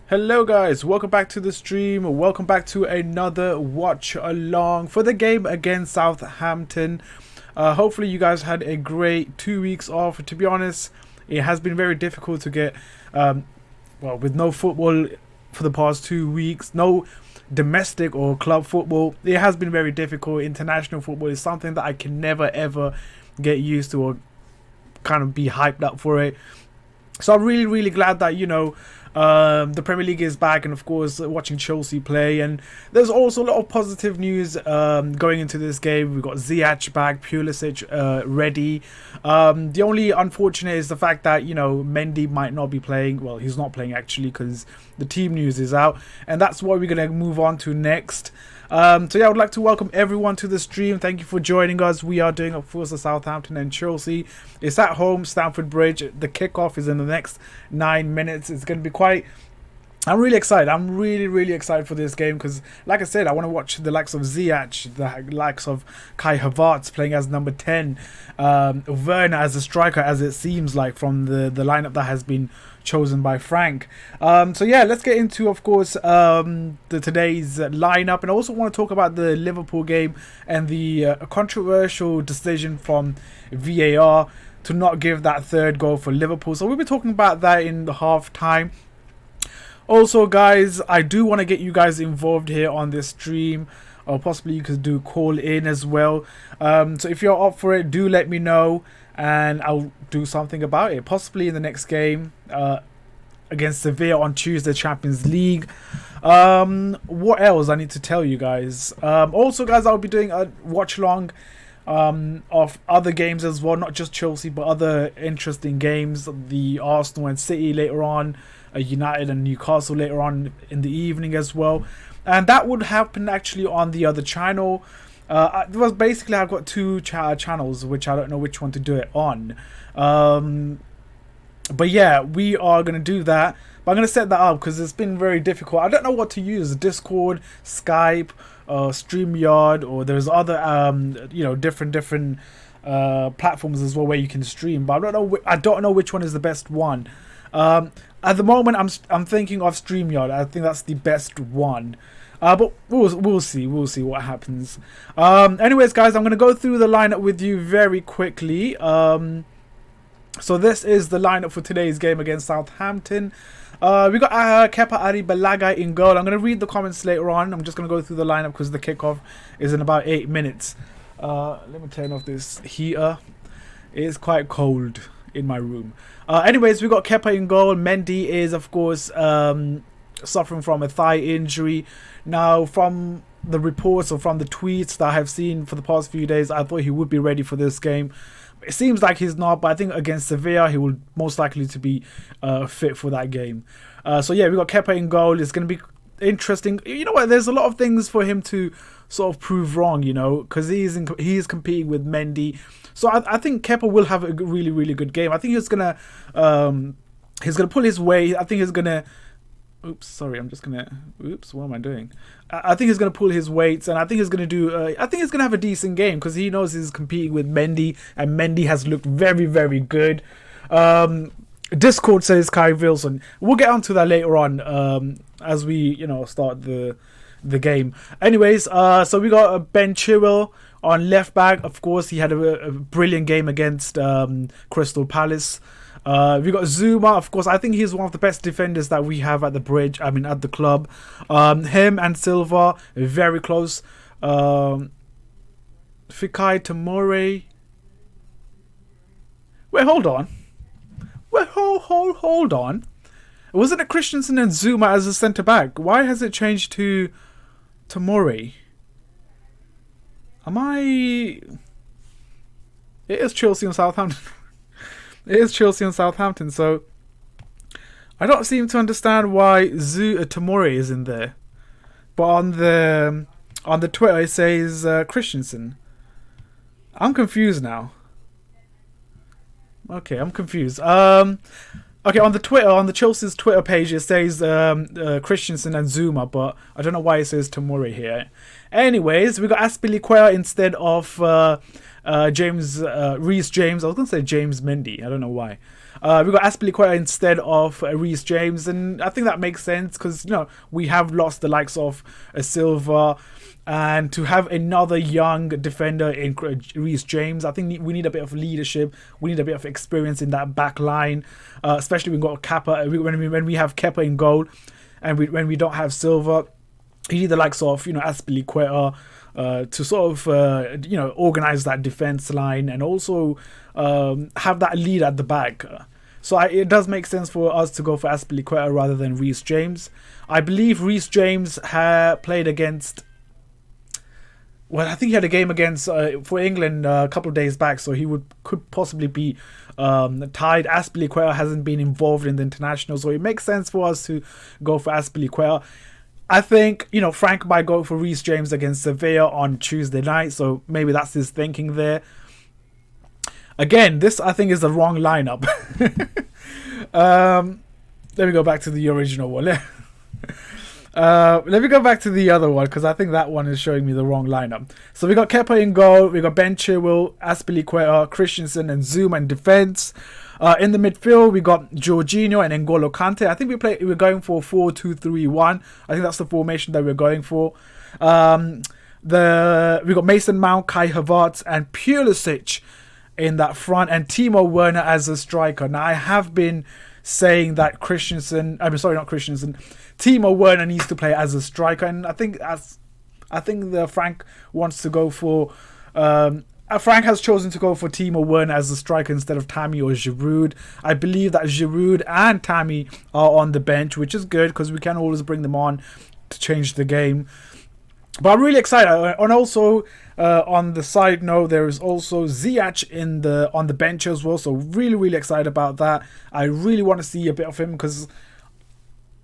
Hello guys, welcome back to the stream. Welcome back to another watch along for the game against Southampton. Hopefully you guys had a great 2 weeks off. To be honest, it has been very difficult to get with no football for the past 2 weeks, no domestic or club football. It has been very difficult. International football is something that I can never ever get used to or kind of be hyped up for it. So I'm really glad that, the Premier League is back, and of course watching Chelsea play. And there's also a lot of positive news going into this game. We've got Ziyech back, Pulisic ready. The only unfortunate is the fact that, Mendy might not be playing. Well, he's not playing actually because the team news is out, and that's what we're going to move on to next. I would like to welcome everyone to the stream. Thank you for joining us. We are doing, of course, the Southampton and Chelsea. It's at home, Stamford Bridge. The kickoff is in the next 9 minutes. It's going to be quite... I'm really excited. I'm really excited for this game because, like I said, I want to watch the likes of Ziyech, the likes of Kai Havertz playing as number 10, Werner as a striker, as it seems like from the lineup that has been chosen by Frank. Let's get into, of course, today's lineup, and I also want to talk about the Liverpool game and the controversial decision from VAR to not give that third goal for Liverpool. So we'll be talking about that in the half time. Also, guys, I do want to get you guys involved here on this stream, or possibly you could do call in as well. So if you're up for it, do let me know, and I'll do something about it. Possibly in the next game against Sevilla on Tuesday, Champions League. What else I need to tell you guys? Also, guys, I'll be doing a watch along of other games as well, not just Chelsea, but other interesting games. The Arsenal and City later on. United and Newcastle later on in the evening as well, and that would happen actually on the other channel. I've got two channels which I don't know which one to do it on, but yeah, we are going to do that, but I'm going to set that up because it's been very difficult. I don't know what to use: Discord, Skype, StreamYard, or there's other different platforms as well where you can stream, but I don't know which one is the best one. At the moment, I'm thinking of StreamYard. I think that's the best one. But we'll see what happens. Anyways, guys, I'm gonna go through the lineup with you very quickly. So this is the lineup for today's game against Southampton. We got Kepa Arrizabalaga in goal. I'm gonna read the comments later on. I'm just gonna go through the lineup because the kickoff is in about 8 minutes. Let me turn off this heater. It is quite cold in my room. Anyways, we got Kepa in goal. Mendy is, of course, suffering from a thigh injury. Now, from the reports or from the tweets that I have seen for the past few days, I thought he would be ready for this game. It seems like he's not, but I think against Sevilla, he will most likely to be fit for that game. We got Kepa in goal. It's going to be interesting. You know what? There's a lot of things for him to sort of prove wrong, because he is competing with Mendy. So I think Kepa will have a really good game. I think he's gonna pull his weight. I think he's gonna. What am I doing? I think he's gonna pull his weights, and I think he's gonna do. I think he's gonna have a decent game because he knows he's competing with Mendy, and Mendy has looked very good. Discord says Kai Wilson. We'll get onto that later on as we start the game. Anyways, so we got Ben Chilwell on left back. Of course, he had a brilliant game against Crystal Palace. We got Zuma. Of course, I think he's one of the best defenders that we have at the bridge. I mean, at the club. Him and Silva very close. Fikai Tomori. Wait, hold on. Hold on. Wasn't it Christensen and Zuma as a centre back? Why has it changed to Tomori? It is Chelsea and Southampton. It is Chelsea and Southampton, so I don't seem to understand why Tomori is in there. But on the Twitter it says Christensen. I'm confused now. Okay, I'm confused. Okay, on the Chelsea's Twitter page, it says Christensen and Zuma, but I don't know why it says Tomori here. Anyways, we got Azpilicueta instead of Reece James. I was going to say James Mendy. I don't know why. We got Aspilicueta instead of Reece James, and I think that makes sense because, you know, we have lost the likes of Silva, and to have another young defender in Reece James, I think we need a bit of leadership. We need a bit of experience in that back line, especially when we got Kepa. When we have Kepa in goal, and when we don't have Silva, you need the likes of, you know, Aspilicueta to sort of you know, organize that defense line and also have that lead at the back. So it does make sense for us to go for Aspilicueta rather than Reece James. I believe Reece James played against. Well, I think he had a game against for England a couple of days back, so he could possibly be tied. Aspilicueta hasn't been involved in the international, so it makes sense for us to go for Aspilicueta. I think, you know, Frank might go for Reece James against Sevilla on Tuesday night, so maybe that's his thinking there. Again, this I think is the wrong lineup. Let me go back to the original one. Let me go back to the other one because I think that one is showing me the wrong lineup. So we got Kepa in goal, we got Ben Chilwell, Aspilicueta, Christensen, and Zouma in defense. In the midfield, we got Jorginho and N'Golo Kante. I think we're going for 4-2-3-1. I think that's the formation that we're going for. We got Mason Mount, Kai Havertz, and Pulisic in that front, and Timo Werner as a striker. Now, I have been saying that Timo Werner needs to play as a striker, and I think Frank wants to go for. Frank has chosen to go for Timo Werner as a striker instead of Tammy or Giroud. I believe that Giroud and Tammy are on the bench, which is good because we can always bring them on to change the game. But I'm really excited. And also, on the side note, there is also Ziyech on the bench as well. So really, really excited about that. I really want to see a bit of him because,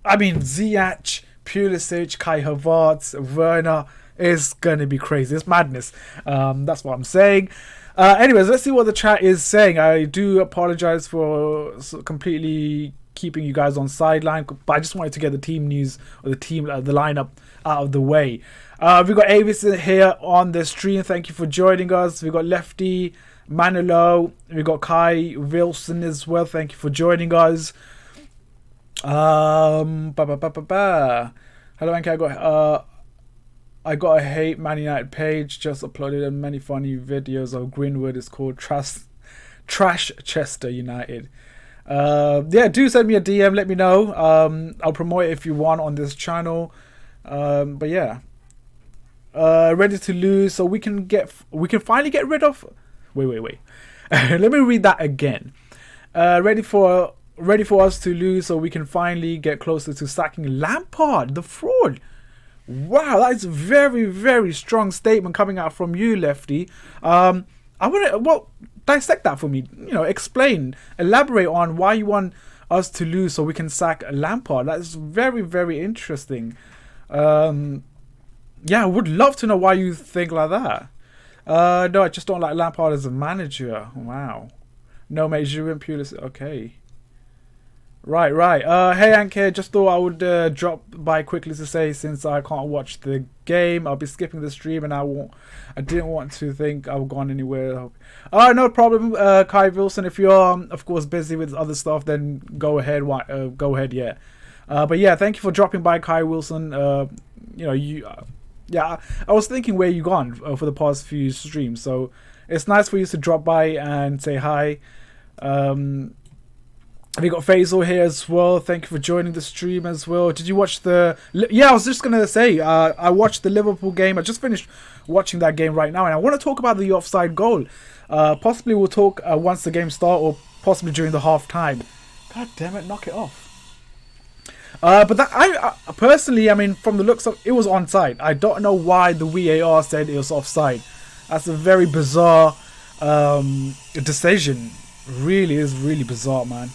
I mean, Ziyech, Pulisic, Kai Havertz, Werner is going to be crazy. It's madness. That's what I'm saying. Anyways, let's see what the chat is saying. I do apologize for completely keeping you guys on sideline, but I just wanted to get the team news or the lineup out of the way. We got Avis here on the stream. Thank you for joining us. We got Lefty, Manolo. We got Kai Wilson as well. Thank you for joining us. Hello, Anki. I got a hate Man United page. Just uploaded many funny videos of Greenwood. It's called Trash Chester United. Yeah, do send me a DM. Let me know. I'll promote it if you want on this channel. But yeah, ready to lose, so we can finally get rid of. Wait. Let me read that again. Ready for us to lose, so we can finally get closer to sacking Lampard, the fraud. Wow, that is a very, very strong statement coming out from you, Lefty. I want to dissect that for me. You know, explain, elaborate on why you want us to lose so we can sack Lampard. That is very, very interesting. Yeah, I would love to know why you think like that. No, I just don't like Lampard as a manager. Wow. No, mate, Giroud, Pulisic. Okay. Right. Hey, Anke, just thought I would drop by quickly to say, since I can't watch the game, I'll be skipping the stream, and I didn't want to think I've gone anywhere. No problem, Kai Wilson. If you're, of course, busy with other stuff, then go ahead. Yeah. But yeah, thank you for dropping by, Kai Wilson. Yeah, I was thinking where you gone for the past few streams, so it's nice for you to drop by and say hi. We got Faisal here as well. Thank you for joining the stream as well. Did you watch the... Yeah, I was just going to say, I watched the Liverpool game. I just finished watching that game right now, and I want to talk about the offside goal. Possibly we'll talk once the game starts, or possibly during the half-time. God damn it, knock it off. But that, I personally, I mean, from the looks of it, was onside. I don't know why the VAR said it was offside. That's a very bizarre decision. Really is really bizarre, man.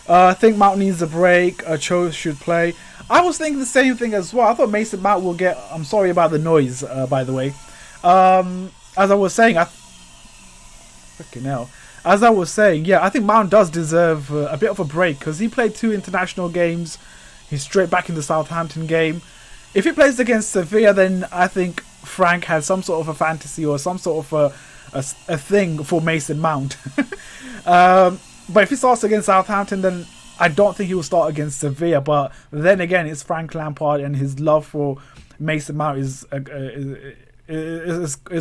I think Mount needs a break. Cho should play. I was thinking the same thing as well. I thought Mason Mount will get... I'm sorry about the noise, by the way. As I was saying, freaking hell. As I was saying, yeah, I think Mount does deserve a bit of a break, because he played 2 international games. He's straight back in the Southampton game. If he plays against Sevilla, then I think Frank has some sort of a fantasy or some sort of a thing for Mason Mount. But if he starts against Southampton, then I don't think he will start against Sevilla. But then again, it's Frank Lampard, and his love for Mason Mount is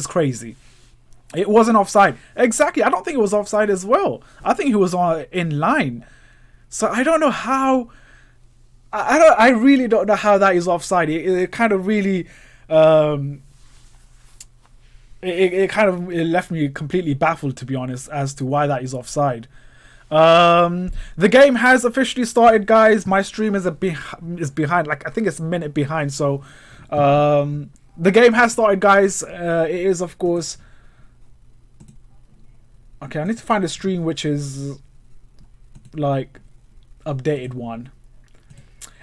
crazy. It wasn't offside. Exactly. I don't think it was offside as well. I think he was in line. So I don't know how. I really don't know how that is offside. It kind of really. It left me completely baffled, to be honest, as to why that is offside. The game has officially started, guys. My stream is behind. Like, I think it's a minute behind. So the game has started, guys. It is, of course. Okay, I need to find a stream which is like updated one.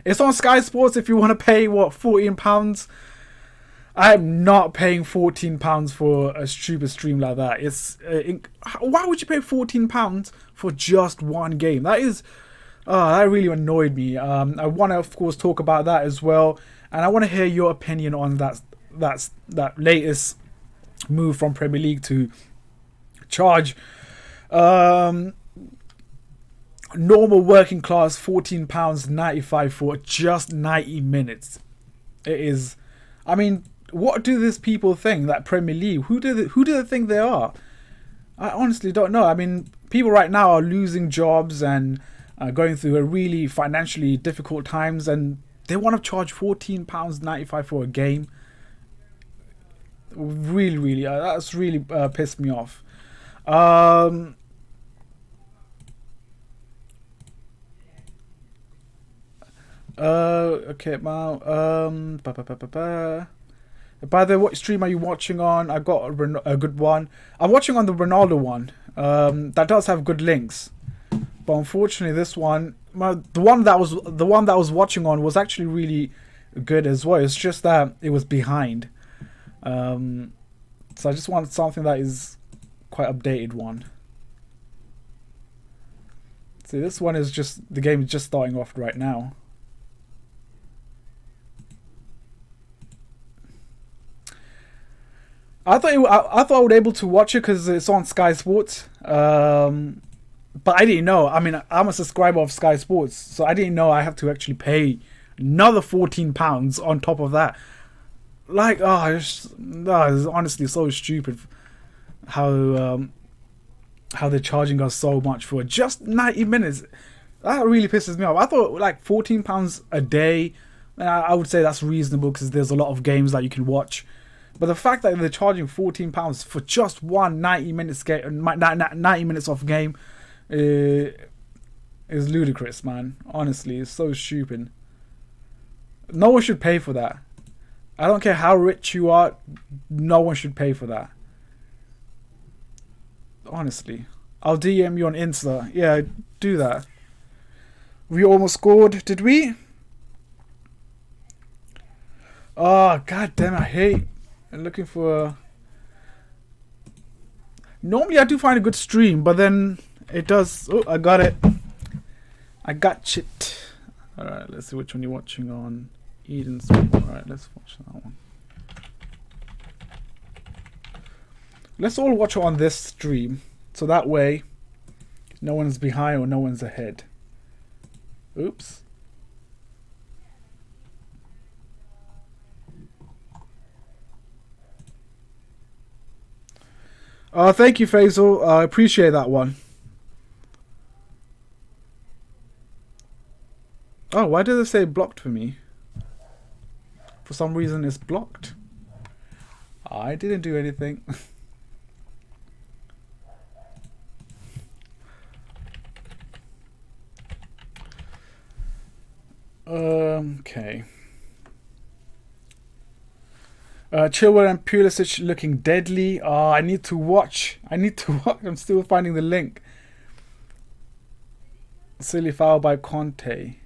It's on Sky Sports if you want to pay, what, £14. I am not paying £14 for a stupid stream like that. Why would you pay £14 for just one game? That really annoyed me. I want to, of course, talk about that as well, and I want to hear your opinion on that latest move from Premier League to charge normal working class £14.95 for just 90 minutes. It is. I mean, what do these people think that Premier League? Who do they think they are? I honestly don't know. I mean, people right now are losing jobs and going through a really financially difficult times, and they want to charge £14.95 for a game. Really, that's really pissed me off. Okay, now, By the way, what stream are you watching on? I got a good one. I'm watching on the Ronaldo one. That does have good links, but unfortunately, this one, the one that I was watching on was actually really good as well. It's just that it was behind. So I just wanted something that is quite updated one. See, this one is just, the game is just starting off right now. I thought I would be able to watch it because it's on Sky Sports, but I didn't know. I mean, I'm a subscriber of Sky Sports, so I didn't know I have to actually pay another £14 on top of that. Like, it's honestly so stupid how they're charging us so much for just 90 minutes. That really pisses me off. I thought like £14 a day, I would say that's reasonable because there's a lot of games that you can watch. But the fact that they're charging £14 for just one 90 minutes off game is ludicrous, man. Honestly, it's so stupid. No one should pay for that. I don't care how rich you are, no one should pay for that. Honestly. I'll DM you on Insta. Yeah, do that. We almost scored, did we? Oh, god damn, I hate looking for... Normally I do find a good stream, but then it does... Oh, I got it. I got it. Alright, let's see which one you're watching on. Eden's. Alright, let's watch that one. Let's all watch it on this stream, so that way no one's behind or no one's ahead. Oops. Thank you, Faisal. I appreciate that one. Oh, why did it say blocked for me? For some reason it's blocked. I didn't do anything. Okay. Chilwell and Pulisic looking deadly. I need to watch. I'm still finding the link. Silly foul by Conte.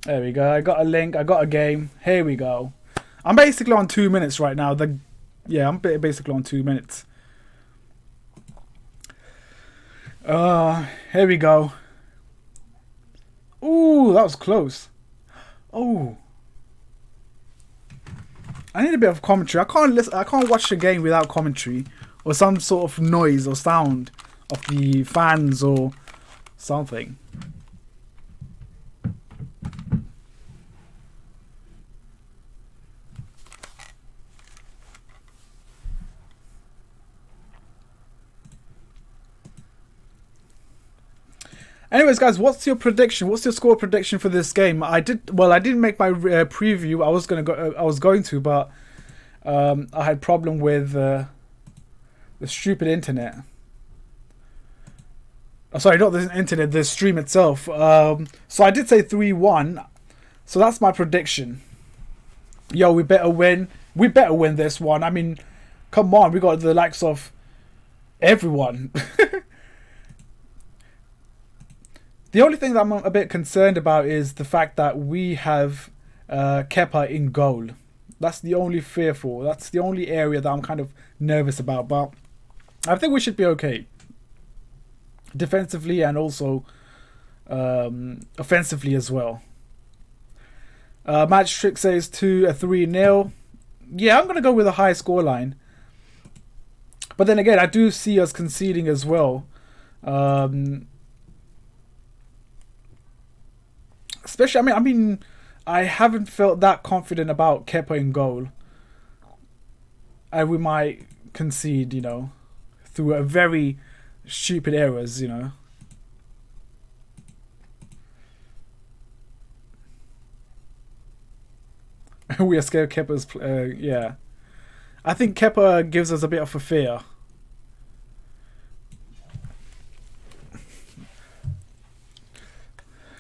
There we go. I got a link. I got a game. Here we go. I'm basically on 2 minutes right now. I'm basically on 2 minutes. Here we go. Ooh, that was close. Oh. I need a bit of commentary. I can't watch the game without commentary. or some sort of noise or sound of the fans or something. Anyways, guys, what's your prediction? What's your score prediction for this game? I didn't make my preview. I was going to, but I had problem with the stupid internet. Oh, sorry, not the internet, the stream itself. So I did say 3-1. So that's my prediction. Yo, we better win. We better win this one. I mean, come on, we got the likes of everyone. The only thing that I'm a bit concerned about is the fact that we have Kepa in goal. That's the only fearful. That's the only area that I'm kind of nervous about. But I think we should be okay. Defensively and also offensively as well. Match Trick says 3-0. Yeah, I'm going to go with a high scoreline. But then again, I do see us conceding as well. Especially, I mean, I haven't felt that confident about Kepa in goal. And we might concede, you know, through a very stupid errors, you know. We are scared Kepa's... yeah. I think Kepa gives us a bit of a fear.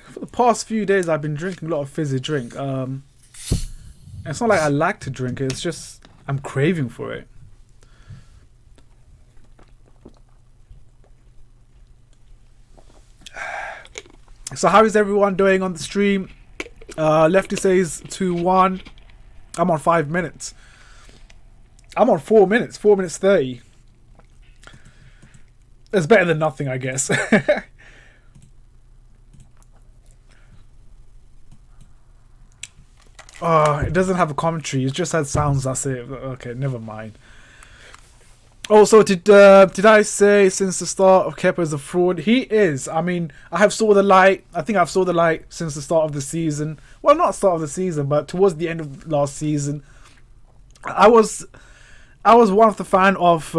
For the past few days, I've been drinking a lot of fizzy drink. It's not like I like to drink it. It's just I'm craving for it. So how is everyone doing on the stream? Lefty says 2-1. I'm on 5 minutes. I'm on 4 minutes. 4 minutes 30. It's better than nothing, I guess. Oh, it doesn't have a commentary. It just has sounds. That's it. Okay, never mind. Also, did I say since the start of Kepa is a fraud? He is. I mean, I have saw the light. I think I've saw the light since the start of the season. Well, not start of the season, but towards the end of last season. I was one of the fan of.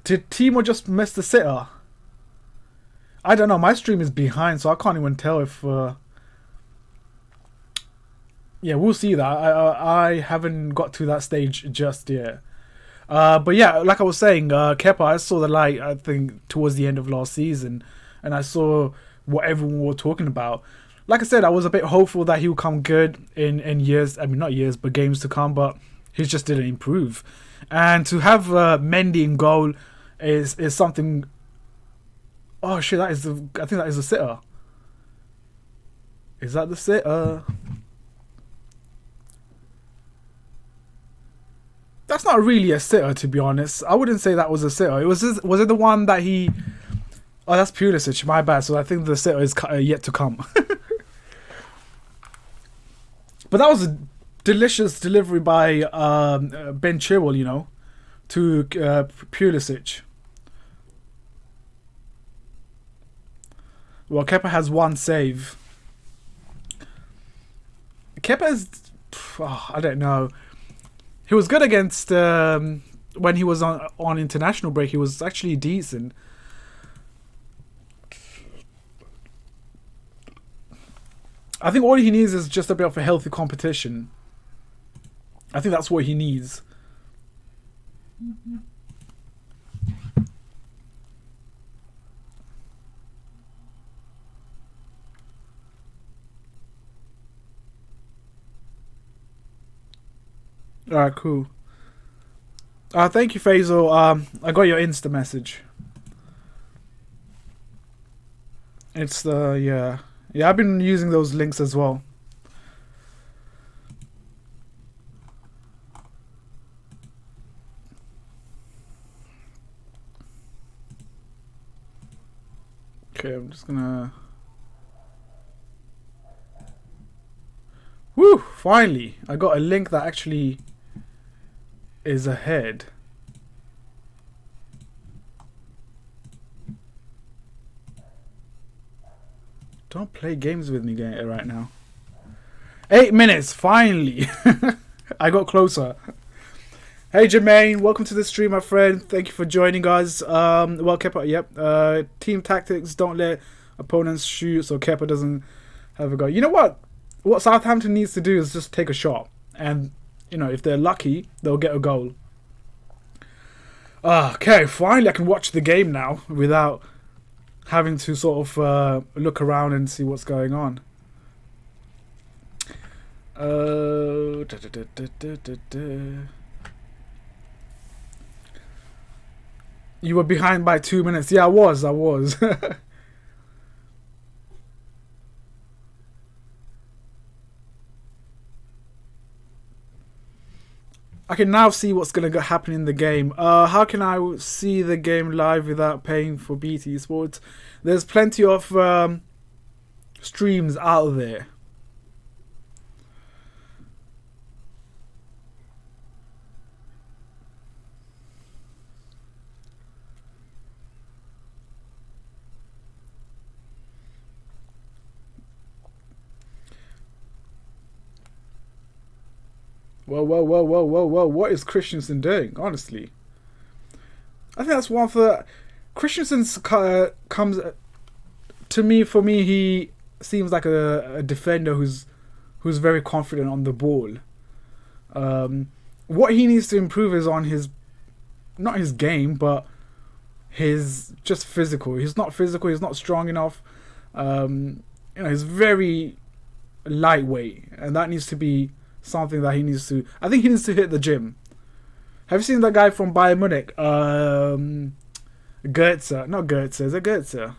Did Timo just miss the sitter? I don't know. My stream is behind, so I can't even tell if. Yeah, we'll see that. I haven't got to that stage just yet. But yeah, like I was saying, Kepa, I saw the light, I think, towards the end of last season. And I saw what everyone were talking about. Like I said, I was a bit hopeful that he would come good in years. I mean, not years, but games to come. But he just didn't improve. And to have Mendy in goal is something... Oh, shit, I think that is the sitter. Is that the sitter? That's not really a sitter, to be honest. I wouldn't say that was a sitter. Was it the one that he... Oh, that's Pulisic. My bad. So I think the sitter is yet to come. But that was a delicious delivery by Ben Chilwell, you know, to Pulisic. Well, Kepa has one save. Kepa's... Oh, I don't know. He was good against when he was on international break. He was actually decent. I think all he needs is just a bit of a healthy competition. I think that's what he needs. Alright, cool. Thank you, Faisal. I got your Insta message. It's the... Yeah, I've been using those links as well. Okay, I'm just gonna... Woo! Finally! I got a link that actually is ahead. Don't play games with me right now. 8 minutes, finally. I got closer. Hey Jermaine, welcome to the stream, my friend. Thank you for joining us. Well, Kepa, yep. Team tactics, don't let opponents shoot so Kepa doesn't have a go. You know what? What Southampton needs to do is just take a shot. And, you know, if they're lucky, they'll get a goal. Okay, finally I can watch the game now without having to sort of look around and see what's going on. You were behind by 2 minutes. Yeah, I was. I can now see what's going to happen in the game. How can I see the game live without paying for BT Sports? There's plenty of streams out there. Whoa. What is Christensen doing, honestly? I think that's one of the... Christensen's comes... To me, for me, he seems like a defender who's very confident on the ball. What he needs to improve is on his... Not his game, but his just physical. He's not physical, he's not strong enough. You know, he's very lightweight, and that needs to be something that he needs to... I think he needs to hit the gym. Have you seen that guy from Bayern Munich? Goetze. Not Goetze. Is it Goetze?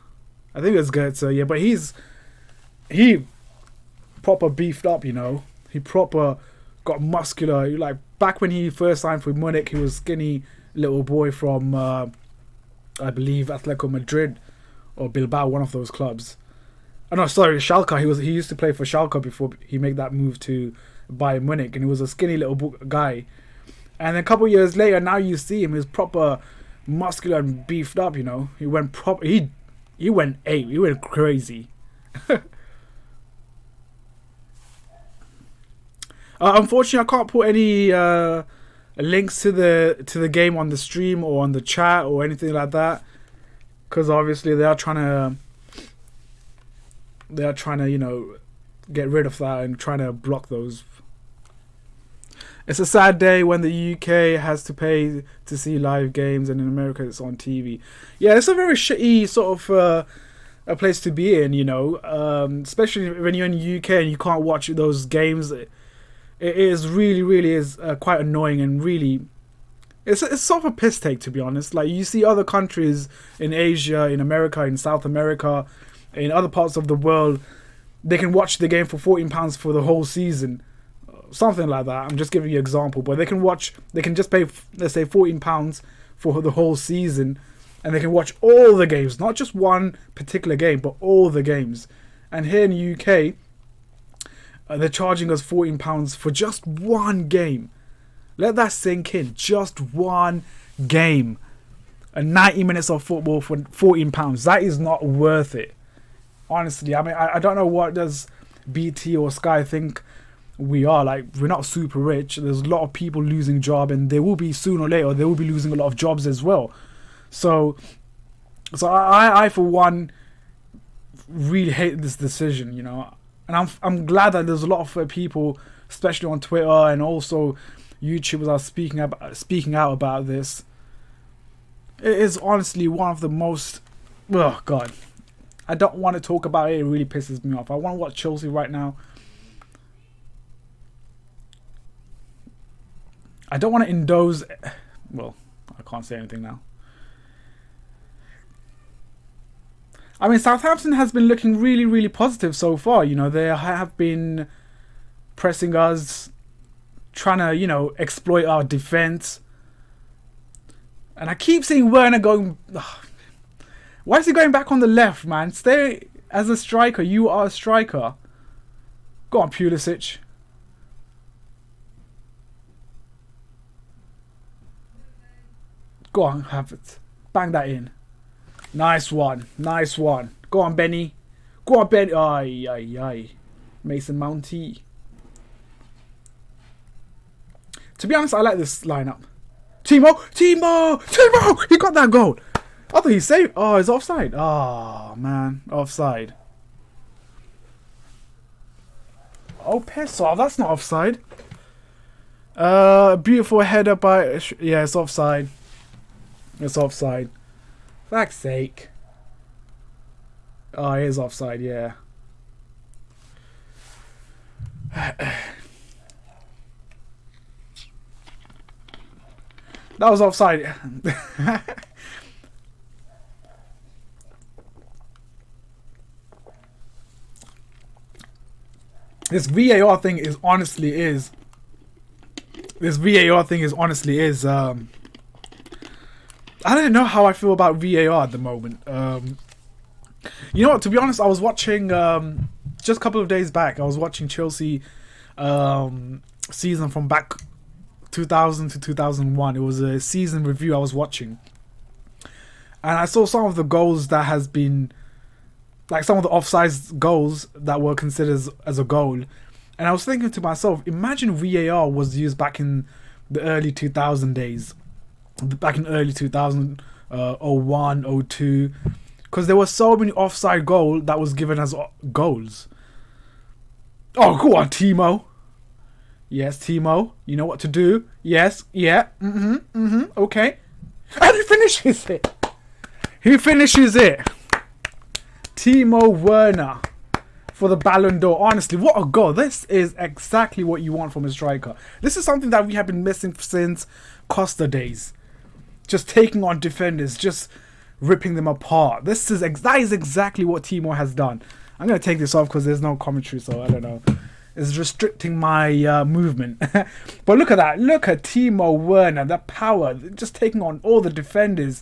I think it's Goetze, yeah. But he proper beefed up, you know. He proper got muscular. Like, back when he first signed for Munich, he was skinny little boy from, I believe, Atletico Madrid or Bilbao, one of those clubs. Oh, no, sorry, Schalke. He used to play for Schalke before he made that move to Bayern Munich, and he was a skinny little guy. And then a couple of years later, now you see him, he's proper muscular and beefed up, you know. He went proper... He went ape. He went crazy. Unfortunately, I can't put any links to the game on the stream or on the chat or anything like that, because obviously they are trying to, you know, get rid of that and trying to block those. It's a sad day when the UK has to pay to see live games, and in America it's on TV. Yeah, it's a very shitty sort of a place to be in, you know, especially when you're in the UK and you can't watch those games. It is really is quite annoying, and really it's sort of a piss take, to be honest. Like, you see other countries in Asia, in America, in South America, in other parts of the world, they can watch the game for £14 for the whole season. Something like that. I'm just giving you an example. But they can just pay, let's say, £14 for the whole season, and they can watch all the games, not just one particular game, but all the games. And here in the UK, they're charging us £14 for just one game. Let that sink in. Just one game. And 90 minutes of football for £14. That is not worth it. Honestly, I mean, I don't know what does BT or Sky think we are. Like, we're not super rich. There's a lot of people losing job, and they will be, sooner or later, they will be losing a lot of jobs as well. So I for one really hate this decision, you know. And I'm glad that there's a lot of people, especially on Twitter and also YouTubers, are speaking out about this. It is honestly one of the most... Oh God, I don't want to talk about it. It really pisses me off. I want to watch Chelsea right now. I don't want to endorse... Well, I can't say anything now. I mean, Southampton has been looking really positive so far. You know, they have been pressing us, trying to, you know, exploit our defense. And I keep seeing Werner going... Why is he going back on the left, man? Stay as a striker. You are a striker. Go on, Pulisic. Go on, Havertz. Bang that in. Nice one. Nice one. Go on, Benny. Go on, Benny. Aye, aye, aye. Mason Mounty. To be honest, I like this lineup. Timo! Timo! Timo! He got that goal. I thought he saved. Oh, it's offside. Oh, man. Offside. Oh, Pesov. That's not offside. Beautiful header by... Yeah, it's offside. It's offside. Fuck's sake. Oh, it is offside, yeah. That was offside. This VAR thing is honestly I don't know how I feel about VAR at the moment. You know what? To be honest, I was watching just a couple of days back. I was watching Chelsea season from back 2000 to 2001. It was a season review I was watching, and I saw some of the goals that has been, like some of the offside goals that were considered as a goal, and I was thinking to myself, imagine VAR was used back in the early 2000 days, back in early 2000, 01, 02, because there were so many offside goals that was given as goals. Oh, go on, Timo. Yes, Timo. You know what to do. Yes. Yeah. Okay. And he finishes it. He finishes it. Timo Werner for the Ballon d'Or. Honestly, what a goal. This is exactly what you want from a striker. This is something that we have been missing since Costa days. Just taking on defenders, just ripping them apart. That is exactly what Timo has done. I'm going to take this off because there's no commentary, so I don't know. It's restricting my movement. But look at that. Look at Timo Werner. The power. Just taking on all the defenders.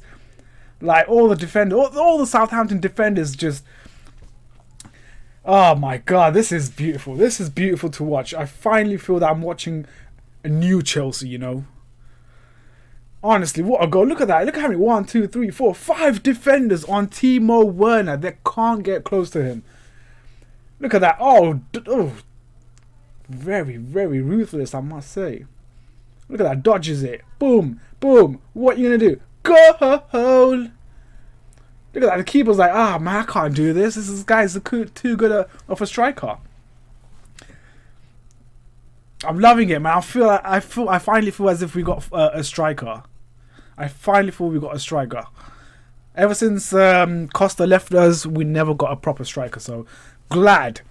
Like, all the defenders. All the Southampton defenders just... Oh, my God. This is beautiful. This is beautiful to watch. I finally feel that I'm watching a new Chelsea, you know. Honestly, what a goal. Look at that. Look at how many. 1, 2, 3, 4, 5 defenders on Timo Werner. They can't get close to him. Look at that. Oh, very, very ruthless, I must say. Look at that. Dodges it. Boom. Boom. What you going to do? Goal. Look at that. The keeper's like, man, I can't do this. This guy's too good of a striker. I'm loving it, man. I finally feel as if we got a striker. I finally feel we got a striker. Ever since Costa left us, we never got a proper striker. So glad.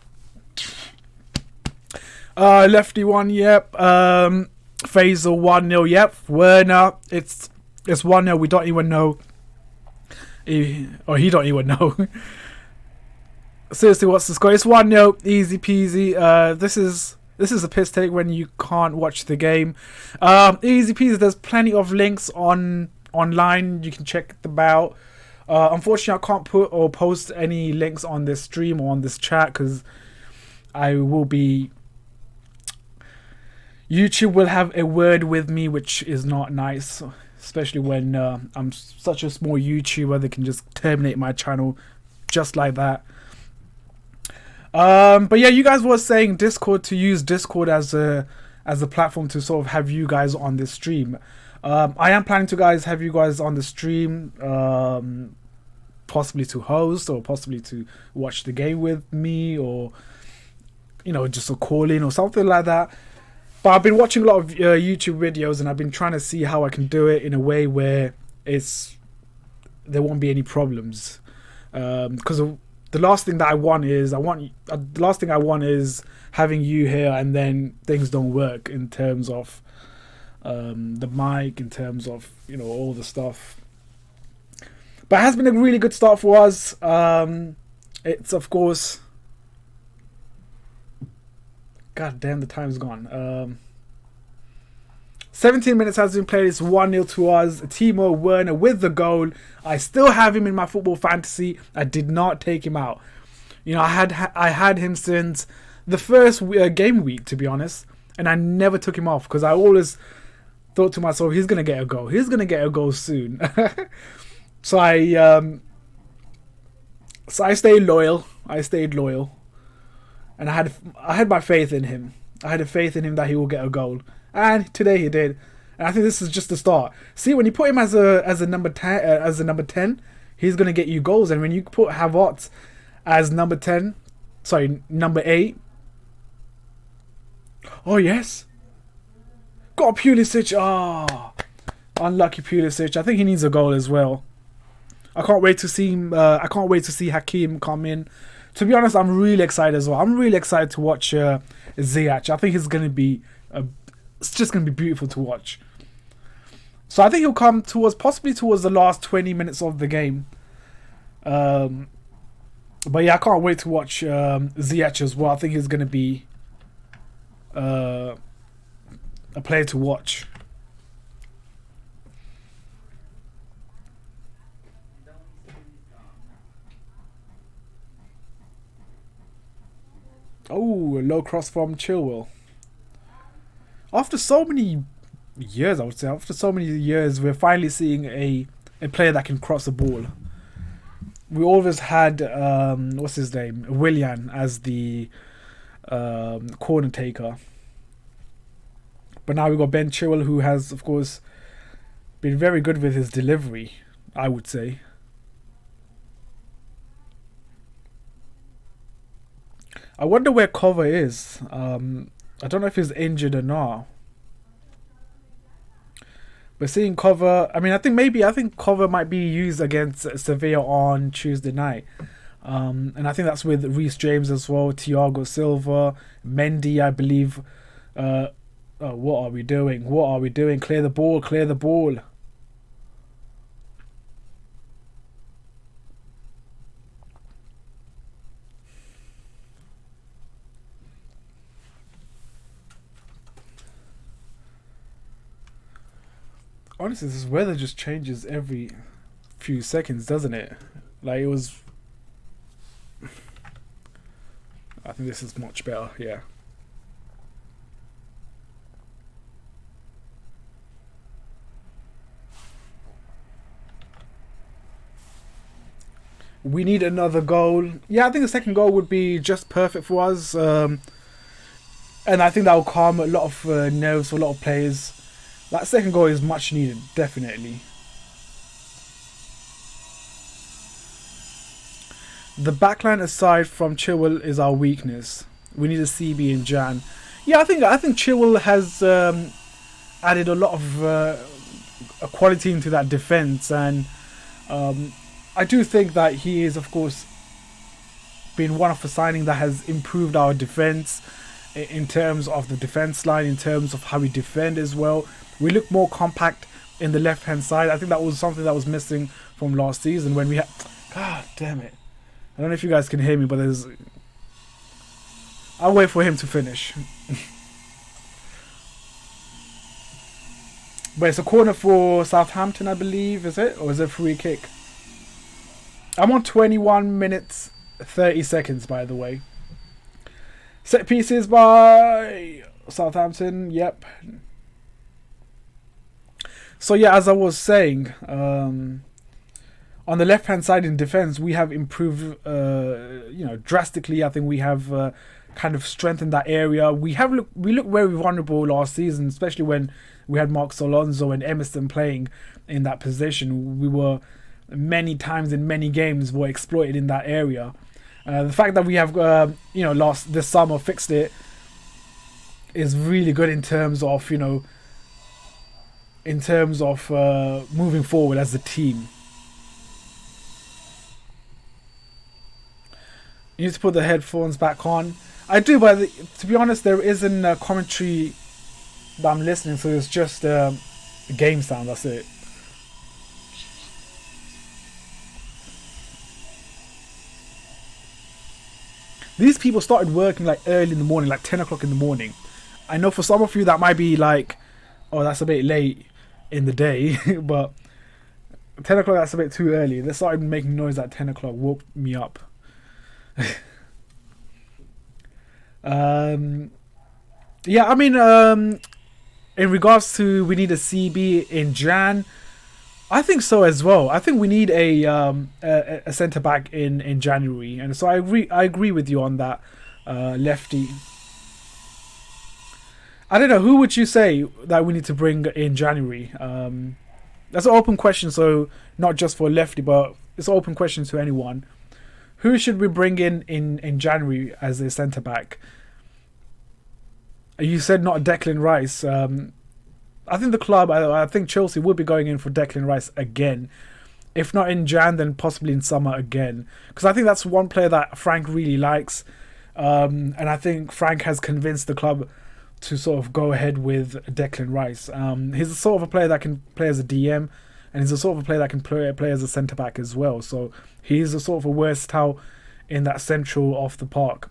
Lefty 1, yep. Faisal 1-0, yep. Werner, it's 1-0. We don't even know. He don't even know. Seriously, what's the score? It's 1-0. Easy peasy. This is a piss take when you can't watch the game. Easy peasy. There's plenty of links online. You can check them out. Unfortunately, I can't put or post any links on this stream or on this chat because I will be... YouTube will have a word with me, which is not nice. Especially when I'm such a small YouTuber. They can just terminate my channel just like that. But yeah, you guys were saying Discord, to use Discord as a platform to sort of have you guys on this stream. I am planning to have you guys on the stream, possibly to host or possibly to watch the game with me, or just a call in or something like that. But I've been watching a lot of YouTube videos and I've been trying to see how I can do it in a way where there won't be any problems, because the last thing that I want is having you here and then things don't work in terms of the mic, in terms of all the stuff. But it has been a really good start for us. It's of course, god damn, the time's gone. 17 minutes has been played. It's 1-0 to us. Timo Werner with the goal. I still have him in my football fantasy. I did not take him out. I had him since the first game week, to be honest, and I never took him off because I always thought to myself, he's gonna get a goal. He's gonna get a goal soon. so I stayed loyal. I stayed loyal, and I had my faith in him. I had a faith in him that he will get a goal, and today he did. And I think this is just the start. See, when you put him as a number 10, he's gonna get you goals. And when you put Havertz as number 8. Oh yes, got Pulisic. Ah, unlucky Pulisic. I think he needs a goal as well. I can't wait to see him. I can't wait to see Hakim come in. To be honest, I'm really excited as well. I'm really excited to watch Ziyech. I think it's just gonna be beautiful to watch. So I think he'll come possibly towards the last 20 minutes of the game. But yeah, I can't wait to watch Ziyech as well. I think he's gonna be a player to watch. Oh, a low cross from Chilwell. After so many years, I would say, we're finally seeing a player that can cross a ball. We always had, what's his name? Willian as the corner taker. But now we've got Ben Chilwell, who has, of course, been very good with his delivery, I would say. I wonder where Cover is. I don't know if he's injured or not. But seeing Cover, I think Cover might be used against Sevilla on Tuesday night. And I think that's with Reece James as well, Thiago Silva, Mendy, I believe. What are we doing? Clear the ball. Honestly, this weather just changes every few seconds, doesn't it? Like, it was... I think this is much better, yeah. We need another goal. Yeah, I think the second goal would be just perfect for us. And I think that will calm a lot of nerves for a lot of players. That second goal is much needed, definitely. The backline aside from Chilwell is our weakness. We need a CB in Jan. Yeah, I think Chilwell has added a lot of quality into that defense, and I do think that he is, of course, been one of the signing that has improved our defense in terms of the defense line, in terms of how we defend as well. We look more compact in the left-hand side. I think that was something that was missing from last season when we had... God damn it. I don't know if you guys can hear me, but there's... I'll wait for him to finish. But it's a corner for Southampton, I believe, is it? Or is it a free kick? I'm on 21 minutes, 30 seconds, by the way. Set pieces by Southampton, yep. So yeah, as I was saying, on the left-hand side in defense, we have improved, drastically. I think we have kind of strengthened that area. We looked very vulnerable last season, especially when we had Marcos Alonso and Emerson playing in that position. We were many times in many games were exploited in that area. The fact that we have, this summer fixed it is really good in terms of, moving forward as a team. You need to put the headphones back on. I do, but to be honest, there isn't a commentary that I'm listening to. It's just game sound, that's it. These people started working like early in the morning, like 10 o'clock in the morning. I know for some of you that might be like, oh, that's a bit late in the day, but 10 o'clock, that's a bit too early. They started making noise at 10 o'clock, woke me up. Yeah, I mean, in regards to we need a CB in Jan, I think so as well. I think we need a centre back in January, and so I agree with you on that, lefty. I don't know, who would you say that we need to bring in January? That's an open question, so not just for lefty, but it's an open question to anyone. Who should we bring in January as a centre back? You said not Declan Rice. I think the club, I think Chelsea would be going in for Declan Rice again. If not in Jan, then possibly in summer again. Because I think that's one player that Frank really likes. And I think Frank has convinced the club to sort of go ahead with Declan Rice. He's the sort of a player that can play as a DM, and he's the sort of a player that can play as a centre-back as well. So he's a sort of a versatile in that central off the park.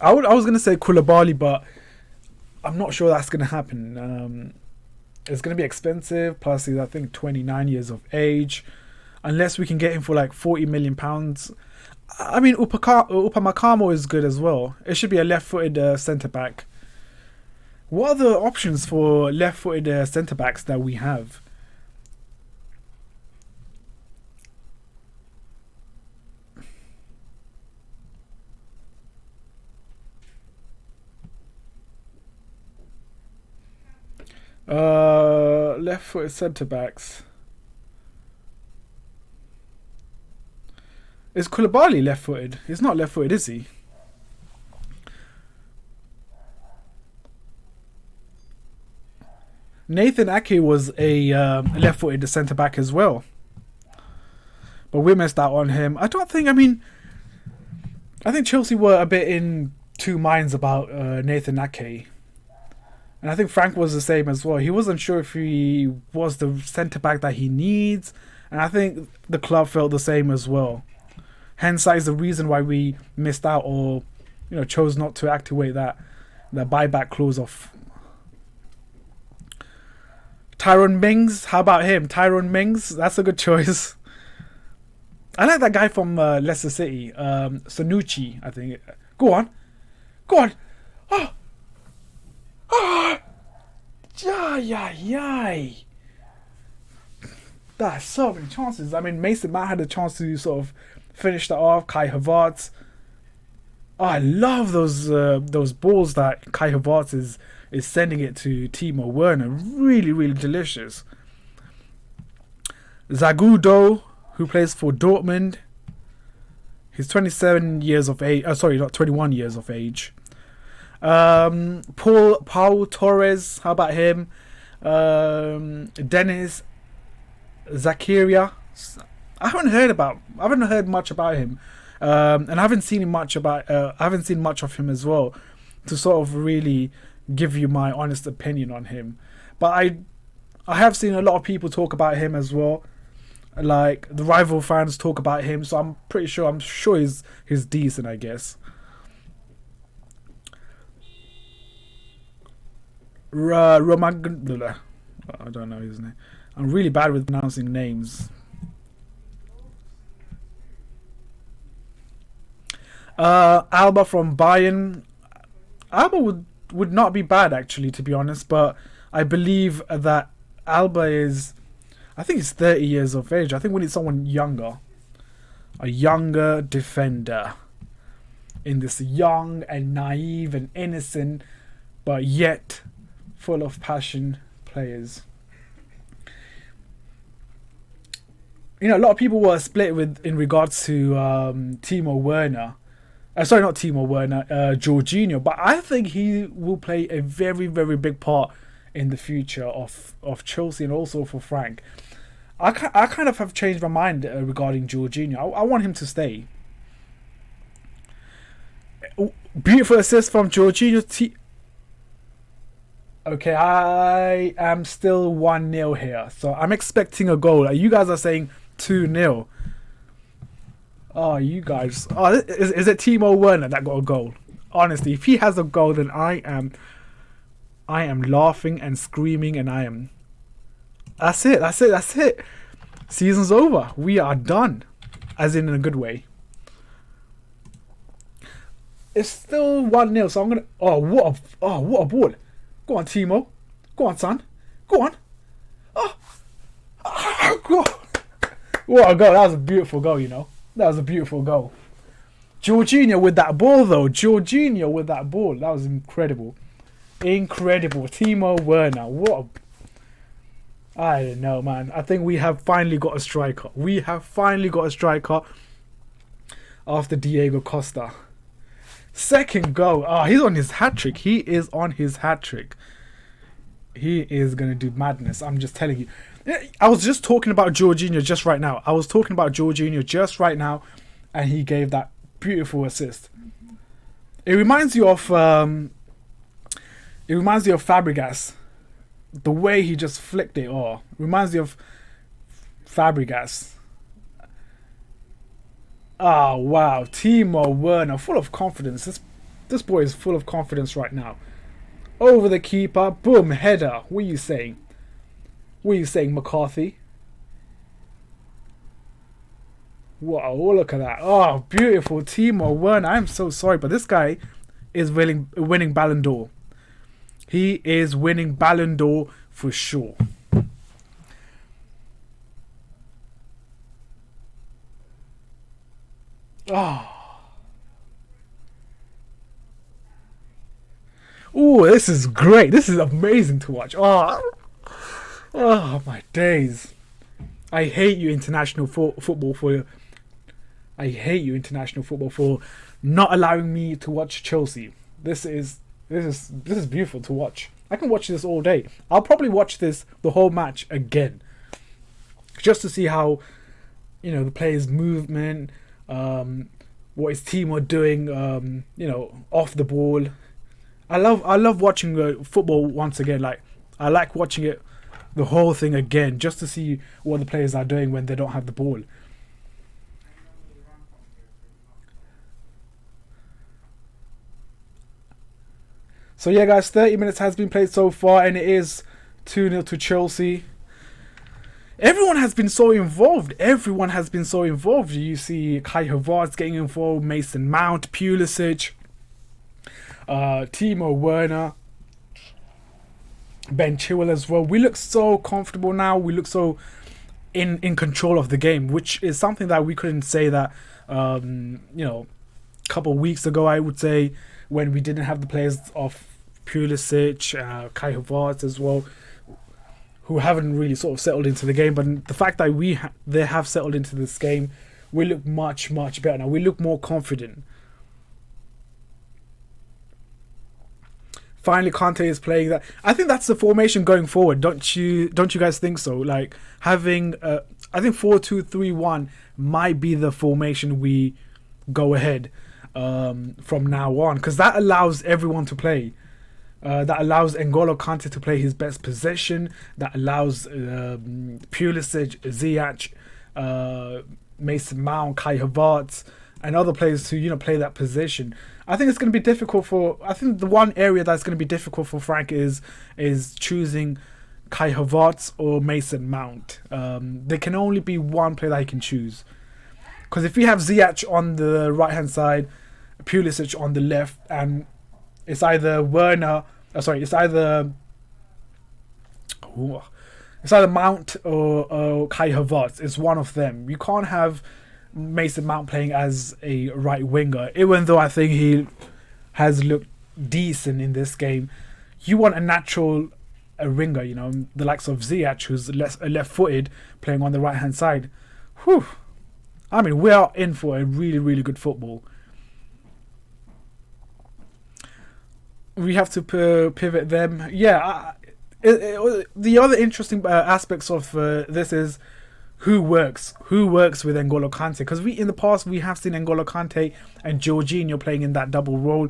I was going to say Koulibaly, but I'm not sure that's going to happen. It's going to be expensive, plus he's, I think, 29 years of age. Unless we can get him for like £40 million. I mean, Upamecano is good as well. It should be a left-footed centre-back. What are the options for left-footed centre-backs that we have? Left-footed centre-backs. Is Koulibaly left-footed? He's not left-footed, is he? Nathan Ake was a left-footed centre-back as well. But we missed out on him. I think Chelsea were a bit in two minds about Nathan Ake. And I think Frank was the same as well. He wasn't sure if he was the centre-back that he needs. And I think the club felt the same as well. Hence, that is the reason why we missed out, or chose not to activate that buyback clause of Tyrone Mings. How about him? Tyrone Mings, that's a good choice. I like that guy from Leicester City, Sanucci, I think. Go on. Yeah. That's so many chances. I mean, Mason Mount had a chance to sort of finish that off. Kai Havertz. Oh, I love those balls that Kai Havertz is sending it to Timo Werner. Really, really delicious. Zagudo, who plays for Dortmund. He's 27 years of age. Sorry, not 21 years of age. Paul Torres, how about him? Dennis Zakaria. I haven't heard much about him, and I haven't seen much of him as well, to sort of really give you my honest opinion on him. But I have seen a lot of people talk about him as well, like the rival fans talk about him. So I'm sure he's decent, I guess. Roman, I don't know his name. I'm really bad with pronouncing names. Alba from Bayern. Alba would not be bad, actually, to be honest, but I believe that Alba I think he's 30 years of age. I think we need someone younger. A younger defender. In this young and naive and innocent, but yet full of passion players. A lot of people were split in regards to Timo Werner. Sorry, not Timo Werner, Jorginho. But I think he will play a very, very big part in the future of Chelsea and also for Frank. I kind of have changed my mind regarding Jorginho. I want him to stay. Beautiful assist from Jorginho. Okay, I am still 1-0 here. So I'm expecting a goal. You guys are saying 2-0. Oh, you guys. Oh, is it Timo Werner that got a goal? Honestly, if he has a goal, then I am laughing and screaming, and That's it. Season's over. We are done. As in a good way. It's still 1-0, so I'm gonna. Oh, what a ball! Go on, Timo. Go on, son. Go on. Oh, God. What a goal! That was a beautiful goal. That was a beautiful goal. Jorginho with that ball, though. Jorginho with that ball. That was incredible. Incredible. Timo Werner. What I don't know, man. I think we have finally got a striker. We have finally got a striker after Diego Costa. Second goal. Oh, he's on his hat-trick. He is on his hat-trick. He is going to do madness. I'm just telling you. I was just talking about Jorginho just right now. And he gave that beautiful assist. It reminds you of Fabregas. The way he just flicked it. Reminds you of Fabregas. Oh, wow. Timo Werner, full of confidence. This boy is full of confidence right now. Over the keeper. Boom, header. What are you saying? McCarthy? Wow, look at that. Oh, beautiful. Timo Werner. I'm so sorry, but this guy is winning Ballon d'Or. He is winning Ballon d'Or for sure. Oh, this is great. This is amazing to watch. Oh my days. I hate you, international football for. I hate you, international football, for not allowing me to watch Chelsea. This is beautiful to watch. I can watch this all day. I'll probably watch the whole match again, just to see how, the players' movement, what is Timo doing, off the ball. I love watching football once again. Like, I like watching it, the whole thing again, just to see what the players are doing when they don't have the ball. So yeah, guys, 30 minutes has been played so far, and it is 2-0 to Chelsea. Everyone has been so involved. You see Kai Havertz getting involved, Mason Mount, Pulisic, Timo Werner, Ben Chilwell as well. We look so comfortable now. We look so in control of the game, which is something that we couldn't say that, a couple of weeks ago, I would say, when we didn't have the players of Pulisic, Kai Havertz as well, who haven't really sort of settled into the game. But the fact that they have settled into this game, we look much, much better now. We look more confident. Finally, Kante is playing that. I think that's the formation going forward. Don't you guys think so? Like, having, I think 4-2-3-1 might be the formation we go ahead from now on, because that allows everyone to play. That allows N'Golo Kante to play his best possession. That allows Pulisic, Ziyech, Mason Mount, Kai Havertz, and other players to play that position. I think it's going to be difficult I think the one area that's going to be difficult for Frank is choosing Kai Havertz or Mason Mount. There can only be one player that he can choose. Because if you have Ziyech on the right hand side, Pulisic on the left, and it's either it's either Mount or Kai Havertz. It's one of them. You can't have Mason Mount playing as a right winger, even though I think he has looked decent in this game. You want a natural winger, the likes of Ziyech, who's left-footed, playing on the right hand side. Whew. I mean, we are in for a really, really good football. We have to pivot them. Yeah, the other interesting aspects of this is who works with N'Golo Kante. Because in the past, we have seen N'Golo Kante and Jorginho playing in that double role.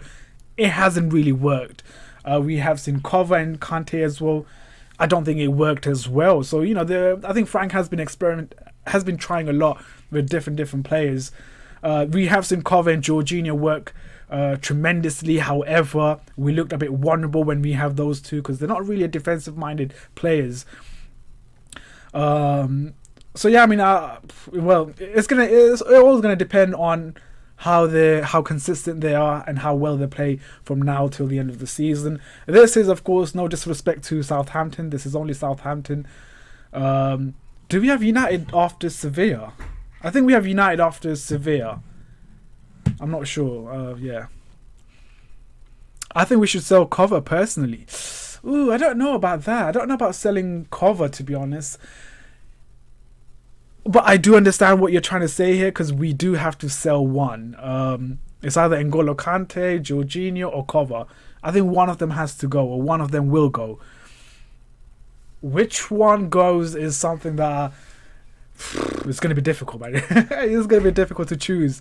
It hasn't really worked. We have seen Kova and Kante as well. I don't think it worked as well. So, I think Frank has been trying a lot with different players. We have seen Kova and Jorginho work tremendously. However, we looked a bit vulnerable when we have those two, because they're not really a defensive-minded players. So yeah, I mean, it's all gonna depend on how consistent they are and how well they play from now till the end of the season. This is, of course, no disrespect to Southampton. This is only Southampton. Do we have United after Sevilla? I think we have United after Sevilla. I'm not sure. Yeah. I think we should sell cover personally. Ooh, I don't know about that. I don't know about selling cover, to be honest. But I do understand what you're trying to say here, because we do have to sell one. It's either N'Golo Kante, Jorginho, or Cover. I think one of them has to go, or one of them will go. Which one goes is something that it's going to be difficult, man. It's going to be difficult to choose,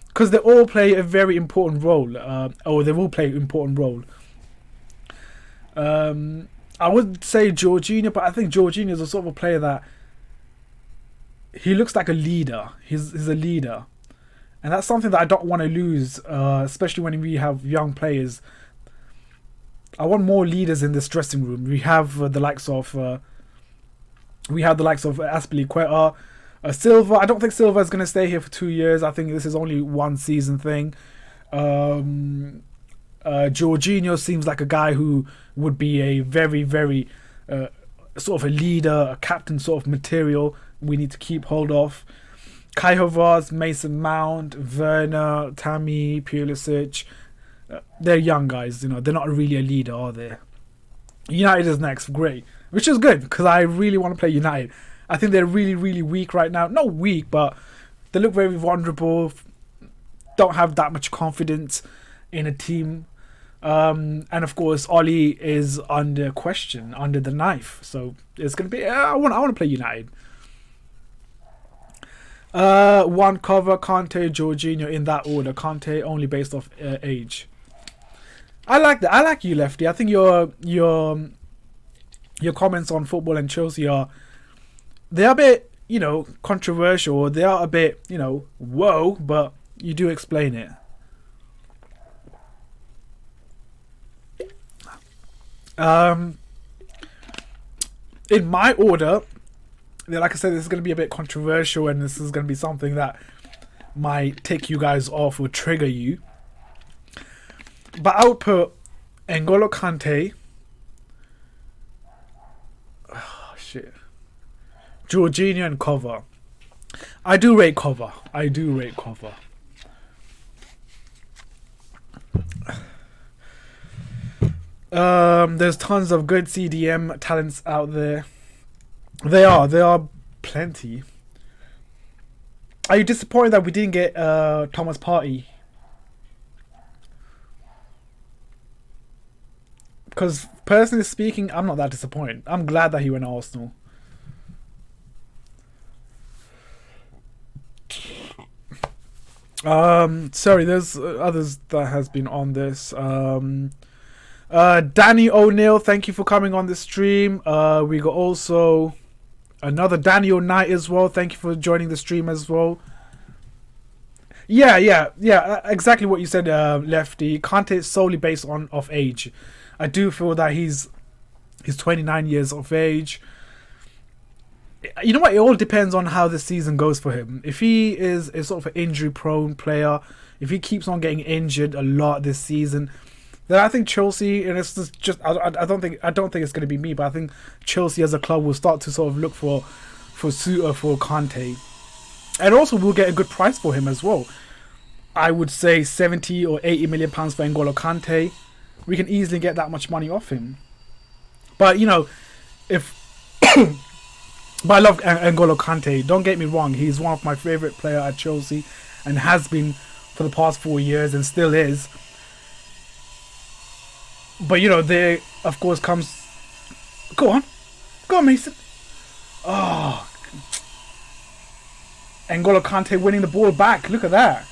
because they all play a very important role, or they will play an important role. I would say Jorginho, but I think Jorginho is a sort of a player that he looks like a leader. He's a leader. And that's something that I don't want to lose, especially when we have young players. I want more leaders in this dressing room. We have the likes of Aspilicueta, Silva. I don't think Silva is going to stay here for 2 years. I think this is only 1 season thing. Jorginho seems like a guy who would be a very, very sort of a leader, a captain sort of material we need to keep hold of. Kai Havertz, Mason Mount, Werner, Tammy, Pulisic. They're young guys, they're not really a leader, are they? United is next, great. Which is good, because I really want to play United. I think they're really, really weak right now. Not weak, but they look very vulnerable. Don't have that much confidence in a team. And of course, Oli is under question, under the knife. So it's going to be, I want to play United. One cover, Kante, Jorginho, in that order. Kante only based off age. I like that. I like you, Lefty. I think your comments on football and Chelsea they're a bit, controversial. They are a bit, whoa, but you do explain it. In my order, like I said, this is going to be a bit controversial, and this is going to be something that might take you guys off or trigger you. But I would put N'Golo Kante, Jorginho, and Cover. I do rate Cover. There's tons of good CDM talents out there. There are plenty. Are you disappointed that we didn't get Thomas Partey? Because personally speaking, I'm not that disappointed. I'm glad that he went to Arsenal. Sorry, there's others that has been on this. Danny O'Neill, thank you for coming on the stream. We got also another Daniel Knight as well. Thank you for joining the stream as well. Yeah, exactly what you said, Lefty. Kante is solely based off age. I do feel that he's 29 years of age. You know what? It all depends on how the season goes for him. If he is a sort of an injury-prone player, if he keeps on getting injured a lot this season, then I think Chelsea, and it's just I don't think it's going to be me, but I think Chelsea as a club will start to sort of look for suitor for Kante, and also we'll get a good price for him as well. I would say 70 or 80 million pounds for N'Golo Kante. We can easily get that much money off him. But if but I love N'Golo Kante. Don't get me wrong; he's one of my favorite players at Chelsea, and has been for the past 4 years, and still is. But there of course comes. Go on, Mason. Oh, N'Golo Kante winning the ball back. Look at that.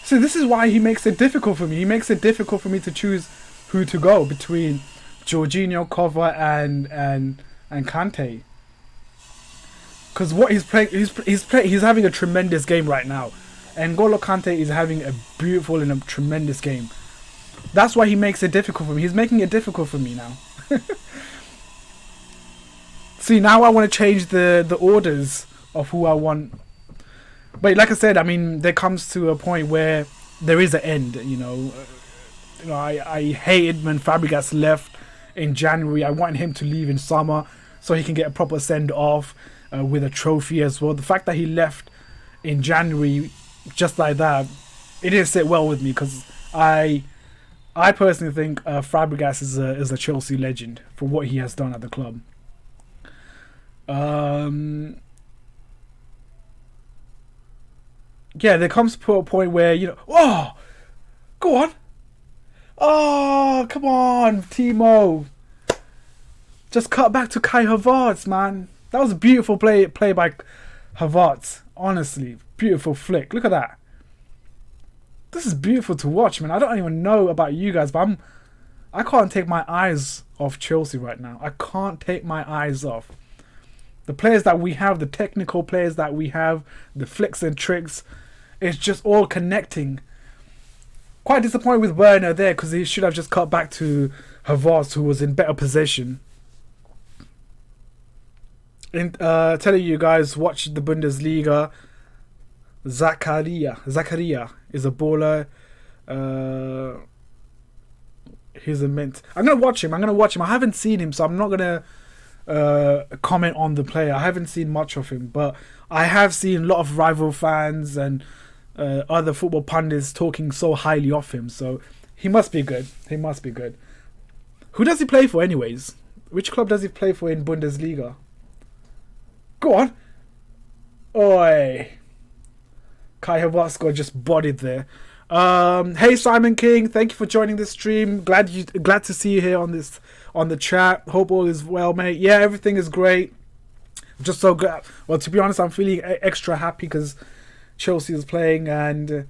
So this is why he makes it difficult for me. He makes it difficult for me to choose who to go between Jorginho, Cover, and Kante. Because what he's playing, he's having a tremendous game right now. N'Golo Kante is having a beautiful and a tremendous game. That's why he makes it difficult for me. He's making it difficult for me now. See, now I want to change the orders of who I want. But like I said, I mean, there comes to a point where there is an end. I hated when Fabregas left in January. I wanted him to leave in summer so he can get a proper send off with a trophy as well. The fact that he left in January just like that, it didn't sit well with me because I personally think Fabregas is a Chelsea legend for what he has done at the club. Yeah, there comes to a point where oh, go on. Oh, come on, Timo. Just cut back to Kai Havertz, man. That was a beautiful play by Havertz. Honestly, beautiful flick. Look at that. This is beautiful to watch, man. I don't even know about you guys, but I can't take my eyes off Chelsea right now. I can't take my eyes off. The players that we have, the technical players that we have, the flicks and tricks, it's just all connecting. Quite disappointed with Werner there because he should have just cut back to Havertz, who was in better position. Telling you guys, watch the Bundesliga. Zakaria is a baller. He's a mint. I'm gonna watch him. I haven't seen him, so I'm not gonna comment on the player. I haven't seen much of him, but I have seen a lot of rival fans and other football pundits talking so highly of him. So he must be good. Who does he play for, anyways? Which club does he play for in Bundesliga? Go on. Oi. Kai Havertz got just bodied there. Hey Simon King, thank you for joining the stream. Glad to see you here on the chat. Hope all is well, mate. Yeah, everything is great. I'm just so glad. Well, to be honest, I'm feeling extra happy because Chelsea is playing, and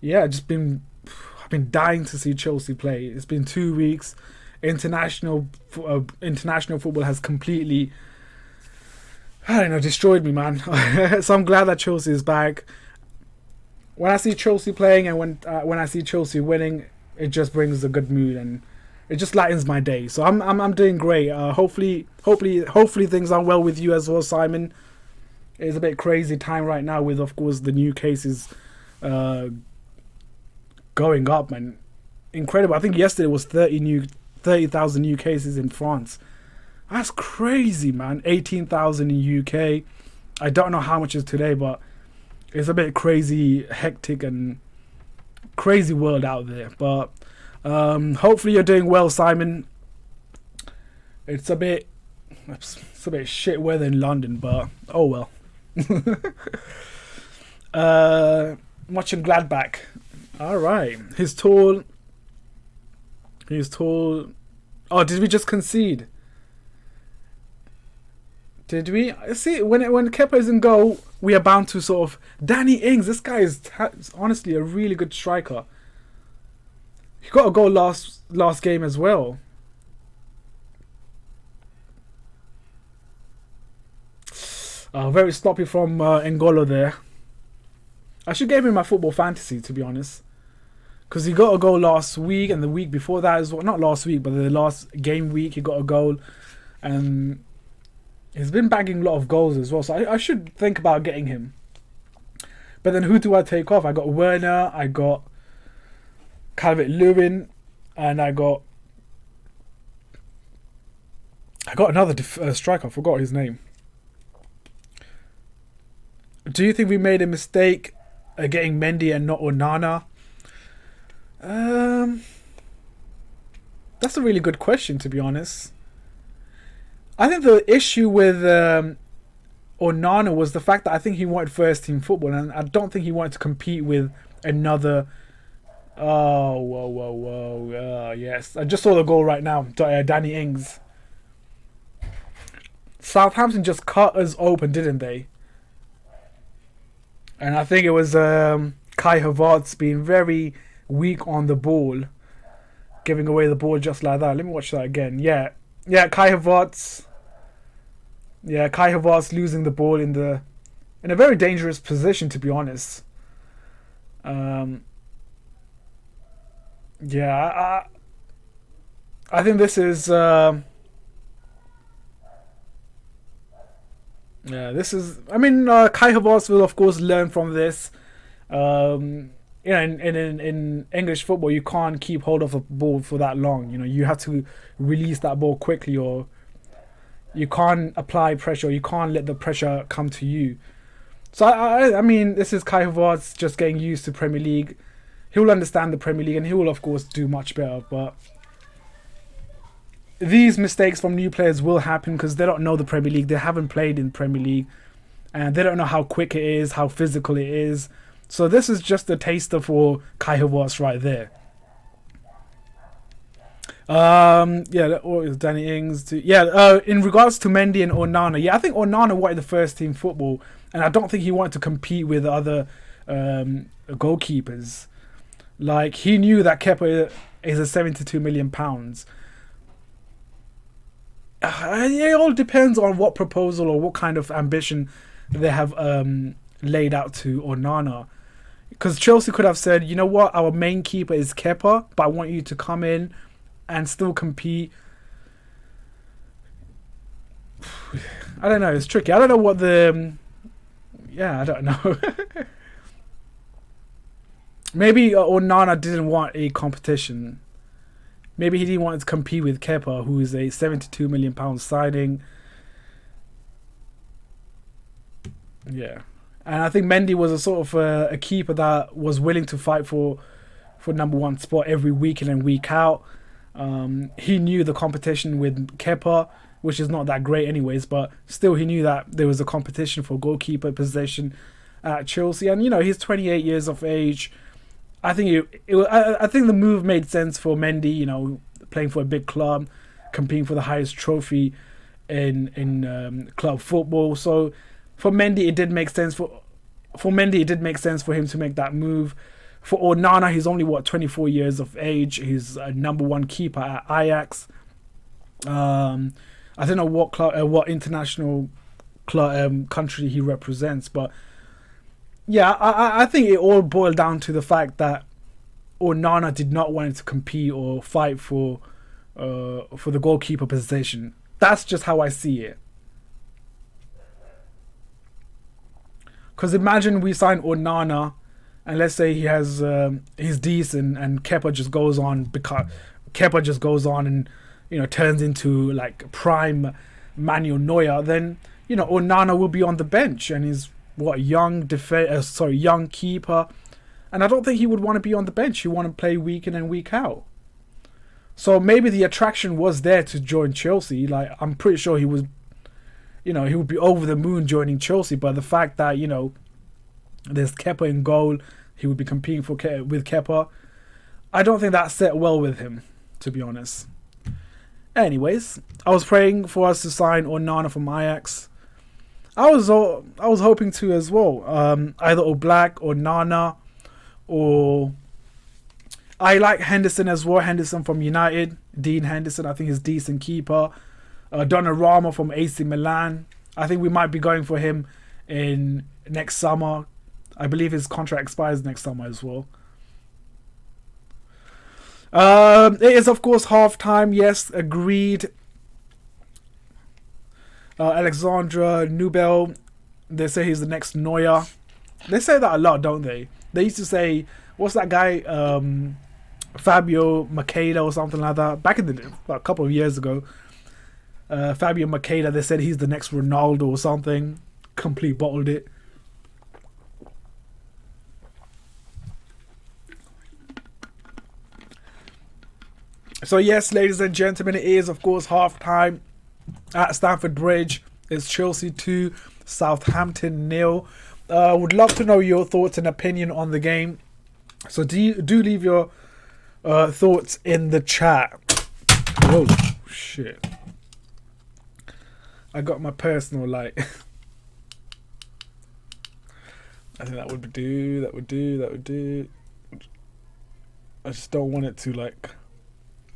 I've been dying to see Chelsea play. It's been 2 weeks. International football has completely, destroyed me, man. So I'm glad that Chelsea is back. When I see Chelsea playing and when I see Chelsea winning, it just brings a good mood and it just lightens my day. So I'm doing great. Hopefully things are well with you as well, Simon. It's a bit crazy time right now with, of course, the new cases going up, man. Incredible. I think yesterday was 30,000 new cases in France. That's crazy, man. 18,000 in UK. I don't know how much is today, but it's a bit crazy, hectic, and crazy world out there. But hopefully you're doing well, Simon. It's a bit shit weather in London, but oh well. Watching Gladbach. All right, he's tall. Oh, did we just concede? Did we? See, when Kepa's in goal, we are bound to sort of... Danny Ings, this guy is honestly a really good striker. He got a goal last game as well. Very sloppy from N'Golo there. I should give him my football fantasy, to be honest. Because he got a goal last week, and the week before that as well. Not last week, but the last game week he got a goal. And he's been bagging a lot of goals as well, so I should think about getting him. But then who do I take off? I got Werner, I got Calvert-Lewin, and I got another striker. I forgot his name. Do you think we made a mistake getting Mendy and not Onana? That's a really good question, to be honest. I think the issue with Onana was the fact that I think he wanted first team football, and I don't think he wanted to compete with another. Oh, whoa! Yes, I just saw the goal right now. Danny Ings. Southampton just cut us open, didn't they? And I think it was Kai Havertz being very weak on the ball, giving away the ball just like that. Let me watch that again. Yeah, Kai Havertz. Yeah, Kai Havertz losing the ball in a very dangerous position, to be honest. I think this is Yeah, this is. I mean, Kai Havertz will of course learn from this. In English football, you can't keep hold of a ball for that long. You have to release that ball quickly, or you can't apply pressure. Or you can't let the pressure come to you. So I mean, this is Kai Havertz just getting used to Premier League. He will understand the Premier League, and he will of course do much better. But these mistakes from new players will happen because they don't know the Premier League. They haven't played in Premier League, and they don't know how quick it is, how physical it is. So this is just a taster for Kai Havertz right there. Or is Danny Ings in regards to Mendy and Onana, I think Onana wanted the first team football, and I don't think he wanted to compete with other goalkeepers. Like, he knew that Kepa is a £72 million. It all depends on what proposal or what kind of ambition they have laid out to Onana. Because Chelsea could have said, you know what, our main keeper is Kepa, but I want you to come in and still compete. I don't know, it's tricky. I don't know what the... I don't know. Maybe Onana didn't want a competition. Maybe he didn't want to compete with Kepa, who is a £72 million signing. Yeah. And I think Mendy was a sort of a keeper that was willing to fight for number one spot every week in and week out. He knew the competition with Kepa, which is not that great anyways, but still he knew that there was a competition for goalkeeper position at Chelsea. And, he's 28 years of age. I think I think the move made sense for Mendy, playing for a big club, competing for the highest trophy in club football. So for Mendy, it did make sense for him to make that move. For Onana, he's only 24 years of age. He's a number one keeper at Ajax. I don't know what club, what international club, country he represents, but yeah, I think it all boiled down to the fact that Onana did not want to compete or fight for the goalkeeper position. That's just how I see it. Because imagine we sign Onana, and let's say he has he's decent, and Kepa just goes on and turns into like prime Manuel Neuer. Then Onana will be on the bench, and he's young keeper, and I don't think he would want to be on the bench. He want to play week in and week out. So maybe the attraction was there to join Chelsea. Like, I'm pretty sure he was. He would be over the moon joining Chelsea, but the fact that, there's Kepa in goal, he would be competing with Kepa, I don't think that set well with him, to be honest. Anyways, I was praying for us to sign Onana from Ajax. I was hoping to as well. Either Oblak or Nana, or I like Henderson as well. Henderson from United, Dean Henderson. I think he's a decent keeper. Donnarumma from AC Milan. I think we might be going for him in next summer. I believe his contract expires next summer as well. It is, of course, half-time. Yes, agreed. Alexandra Nubel, they say he's the next Neuer. They say that a lot, don't they? They used to say, what's that guy? Fabio Macheda or something like that. Back in a couple of years ago. Fabio Macheda, they said he's the next Ronaldo or something. Complete bottled it. So yes, ladies and gentlemen, it is of course half time at Stamford Bridge. It's Chelsea 2, Southampton 0. Would love to know your thoughts and opinion on the game. So do leave your thoughts in the chat. Whoa, shit. I got my personal light. I think that would do. I just don't want it to like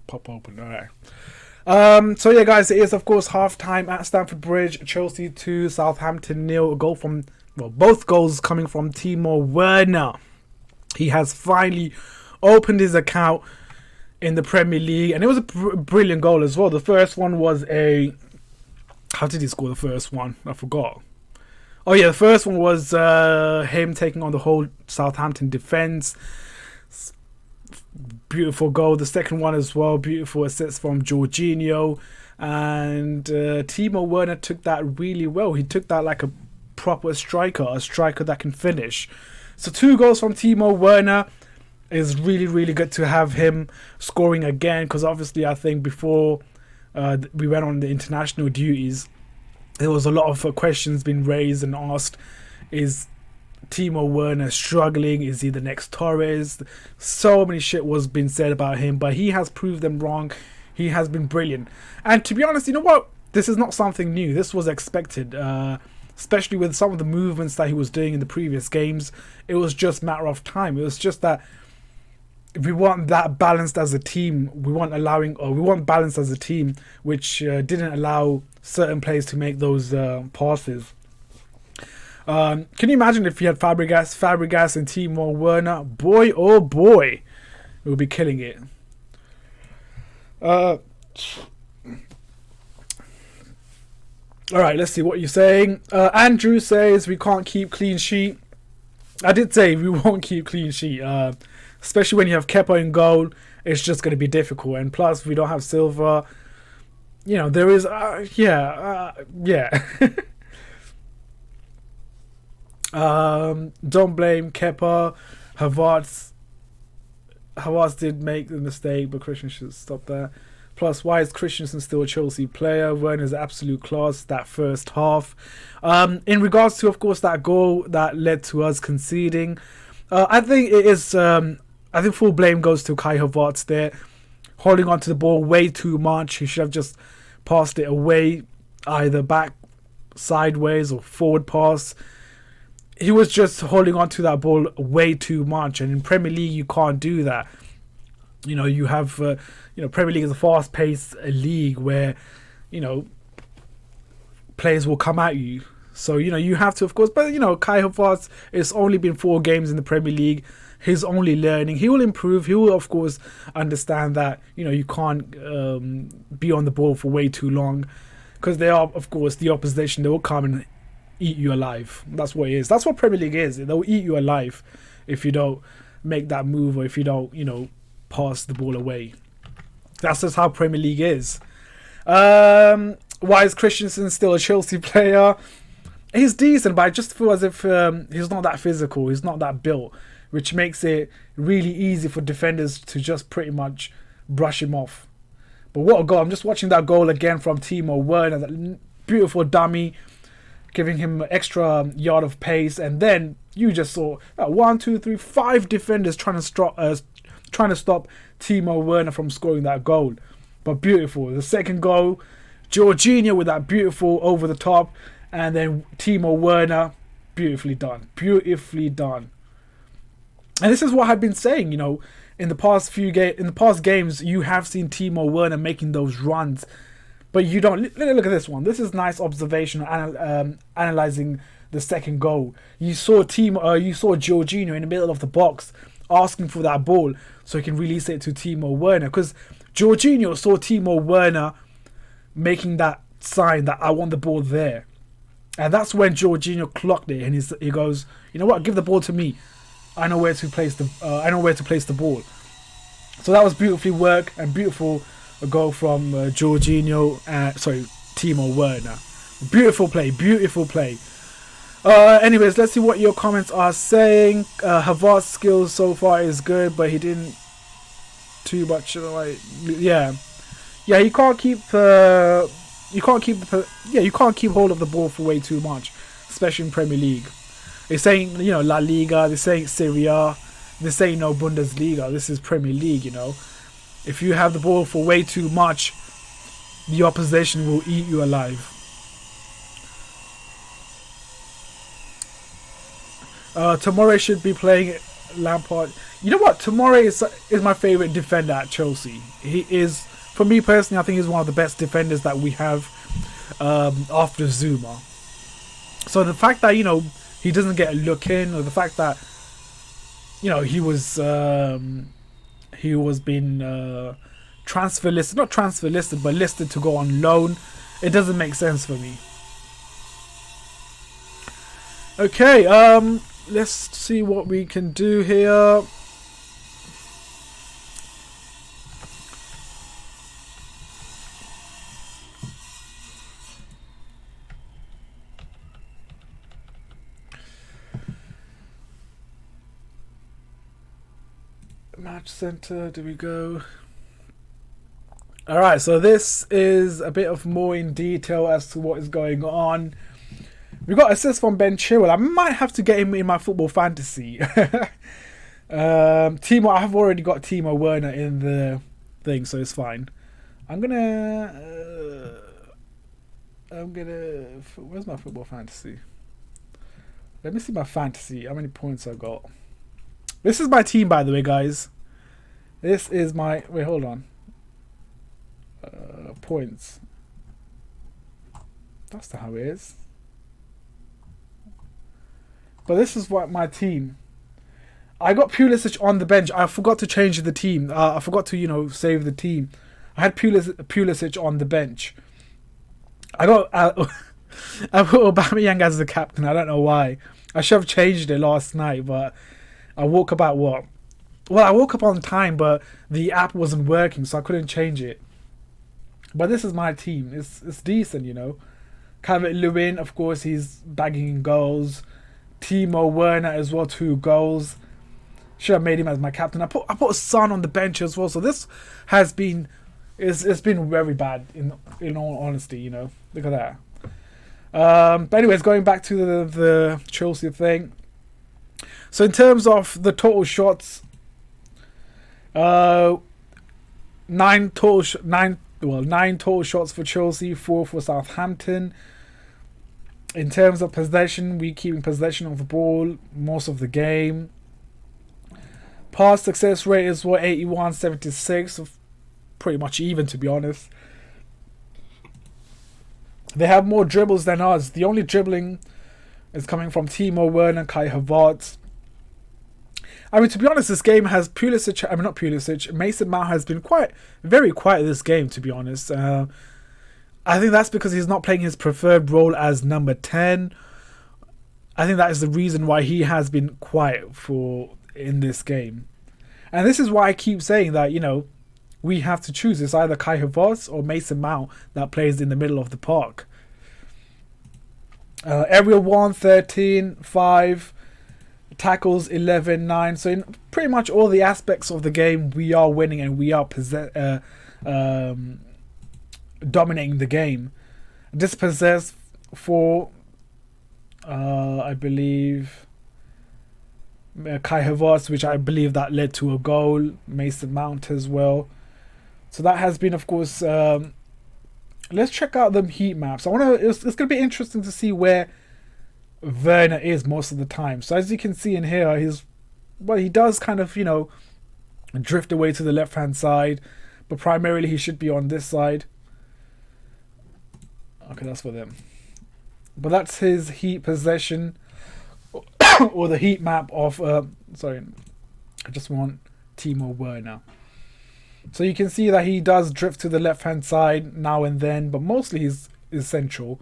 pop open. Alright. So yeah, guys, it is of course half time at Stamford Bridge. Chelsea 2, Southampton 0. Both goals coming from Timo Werner. He has finally opened his account in the Premier League, and it was a brilliant goal as well. The first one was how did he score the first one? I forgot. Oh yeah, the first one was him taking on the whole Southampton defense. Beautiful goal. The second one as well, beautiful assist from Jorginho, and Timo Werner took that really well. He took that like a proper striker, a striker that can finish. So 2 goals from Timo Werner. Is really, really good to have him scoring again, because obviously I think before we went on the international duties, there was a lot of questions being raised and asked, is Timo Werner struggling? Is he the next Torres? So many shit was being said about him, but he has proved them wrong. He has been brilliant. And to be honest, you know what? This is not something new. This was expected, especially with some of the movements that he was doing in the previous games. It was just a matter of time. It was just that we want that balanced as a team. We want balance as a team, which didn't allow certain players to make those passes. Can you imagine if you had Fabregas and Timo Werner? Boy, oh boy, we would be killing it. All right, let's see what you're saying. Andrew says we can't keep clean sheet. I did say we won't keep clean sheet. Especially when you have Kepa in goal, it's just going to be difficult. And plus, we don't have Silva. You know, there is... yeah. Don't blame Kepa. Havertz did make the mistake, but Christian should stop that. Plus, why is Christensen still a Chelsea player? Werner's absolute class that first half. In regards to, of course, that goal that led to us conceding, I think it is... I think full blame goes to Kai Havertz there. Holding on to the ball way too much. He should have just passed it away, either back, sideways, or forward pass. He was just holding on to that ball way too much. And in Premier League, you can't do that. You know, you have, Premier League is a fast-paced league where, players will come at you. So, you have to, of course. But, Kai Havertz, it's only been 4 games in the Premier League. He's only learning. He will improve. He will, of course, understand that, you can't be on the ball for way too long. Because they are, of course, the opposition. They will come and eat you alive. That's what it is. That's what Premier League is. They'll eat you alive if you don't make that move or if you don't, pass the ball away. That's just how Premier League is. Why is Christensen still a Chelsea player? He's decent, but I just feel as if he's not that physical. He's not that built, which makes it really easy for defenders to just pretty much brush him off. But what a goal. I'm just watching that goal again from Timo Werner. That beautiful dummy, giving him an extra yard of pace. And then you just saw 1, 2, 3, 5 defenders trying to stop Timo Werner from scoring that goal. But beautiful. The second goal, Jorginho with that beautiful over the top. And then Timo Werner, beautifully done. Beautifully done. And this is what I've been saying, in the past games, you have seen Timo Werner making those runs, but you don't. Look at this one. This is nice observation, analyzing the second goal. You saw Jorginho in the middle of the box asking for that ball so he can release it to Timo Werner, because Jorginho saw Timo Werner making that sign that I want the ball there, and that's when Jorginho clocked it and he goes, you know what? Give the ball to me. I know where to place the ball. So that was beautifully worked and beautiful goal from Timo Werner. Beautiful play. Anyways, let's see what your comments are saying. Havertz's skills so far is good, but he didn't too much. You can't keep hold of the ball for way too much, especially in Premier League. They're saying, La Liga, they're saying Serie A, they're saying no Bundesliga, this is Premier League, If you have the ball for way too much, the opposition will eat you alive. Tomori should be playing Lampard. You know what? Tomori is my favourite defender at Chelsea. He is, for me personally, I think he's one of the best defenders that we have after Zuma. So the fact that, he doesn't get a look in, or the fact that he was being not transfer listed, but listed to go on loan, it doesn't make sense for me. Okay, let's see what we can do here. Match center, do we go? Alright, so this is a bit of more in detail as to what is going on. We got assist from Ben Chilwell. I might have to get him in my football fantasy. Timo, I have already got Timo Werner in the thing, so it's fine. I'm gonna. Where's my football fantasy? Let me see my fantasy. How many points I got? This is my team, by the way, guys. This is my. Wait, hold on. Points. That's not how it is. But this is what my team. I got Pulisic on the bench. I forgot to change the team. I forgot to, save the team. I had Pulisic on the bench. I got I put Aubameyang as the captain. I don't know why. I should have changed it last night, but I woke up at what? Well, I woke up on time, but the app wasn't working, so I couldn't change it. But this is my team. It's decent, Calvert-Lewin, of course, he's bagging in goals. Timo Werner as well, 2 goals. Should have made him as my captain. I put Son on the bench as well. So this has been it's been very bad in all honesty. Look at that. But anyways, going back to the Chelsea thing. So in terms of the total shots, 9 total shots for Chelsea, 4 for Southampton. In terms of possession, we keeping possession of the ball most of the game. Pass success rate is 81-76, pretty much even, to be honest. They have more dribbles than us. The only dribbling is coming from Timo Werner, Kai Havertz. I mean, to be honest, this game has Mason Mount has been very quiet this game, to be honest. I think that's because he's not playing his preferred role as number 10. I think that is the reason why he has been quiet in this game. And this is why I keep saying that, we have to choose. It's either Kai Havertz or Mason Mount that plays in the middle of the park. Aerial 1, 13, 5, tackles 11, 9. So in pretty much all the aspects of the game, we are winning and we are dominating the game. Dispossessed for, I believe, Kai Havertz, which I believe that led to a goal. Mason Mount as well. So that has been, of course. Let's check out the heat maps. It's going to be interesting to see where Werner is most of the time. So as you can see in here, he does kind of drift away to the left hand side, but primarily he should be on this side. Okay, that's for them. But that's his heat possession or the heat map of sorry, I just want Timo Werner. So you can see that he does drift to the left hand side now and then, but mostly he's central.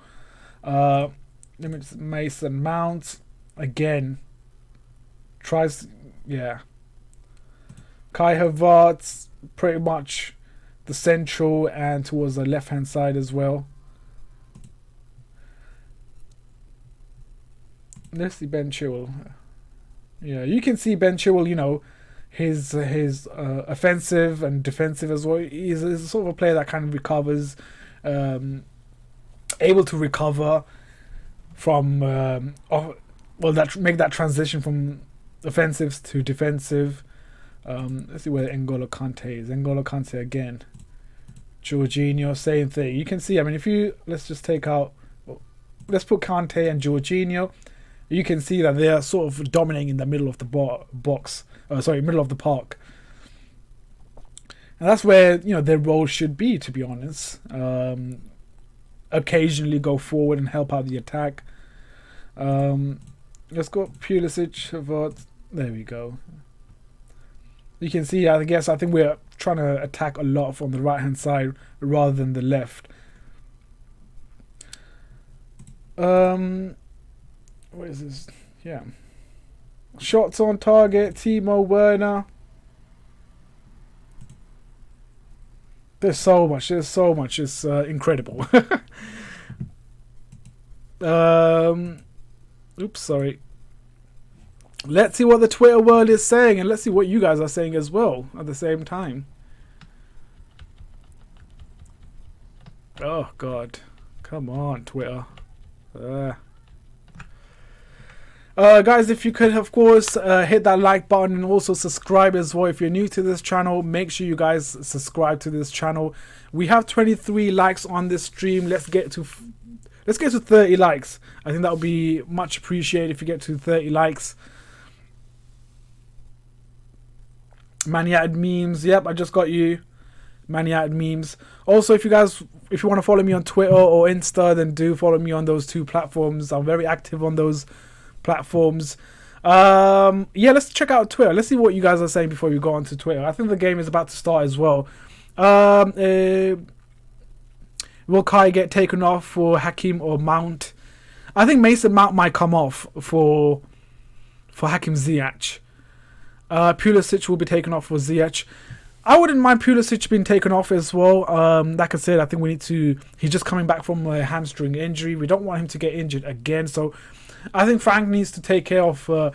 Mason Mount again tries, Kai Havertz pretty much the central and towards the left hand side as well. Let's see Ben Chilwell. Yeah, you can see Ben Chilwell, his offensive and defensive as well. He's sort of a player that kind of recovers, able to recover from, make that transition from offensive to defensive. Let's see where N'Golo Kante is. N'Golo Kante again. Jorginho, same thing. You can see, let's just take out, let's put Kante and Jorginho. You can see that they are sort of dominating in the middle of the middle of the park. And that's where, their role should be, to be honest. Occasionally go forward and help out the attack. Let's go Pulisic. There we go. You can see, I think we're trying to attack a lot from the right-hand side rather than the left. What is this? Yeah. Shots on target, Timo Werner. There's so much. It's incredible. Oops, sorry. Let's see what the Twitter world is saying, and let's see what you guys are saying as well at the same time. Oh, God. Come on, Twitter. Guys, if you could, of course, hit that like button and also subscribe as well. If you're new to this channel, make sure you guys subscribe to this channel. We have 23 likes on this stream. Let's get to 30 likes. I think that would be much appreciated if you get to 30 likes. Maniac memes. Yep, I just got you. Maniac memes. Also, if you want to follow me on Twitter or Insta, then do follow me on those two platforms. I'm very active on those platforms. Yeah, let's check out Twitter. Let's see what you guys are saying before we go on to Twitter. I think the game is about to start as well. Will Kai get taken off for Hakim or Mount? I think Mason Mount might come off for Hakim Ziyech. Pulisic will be taken off for Ziyech. I wouldn't mind Pulisic being taken off as well. Like I said, I think we need to... He's just coming back from a hamstring injury. We don't want him to get injured again. So I think Frank needs to take care of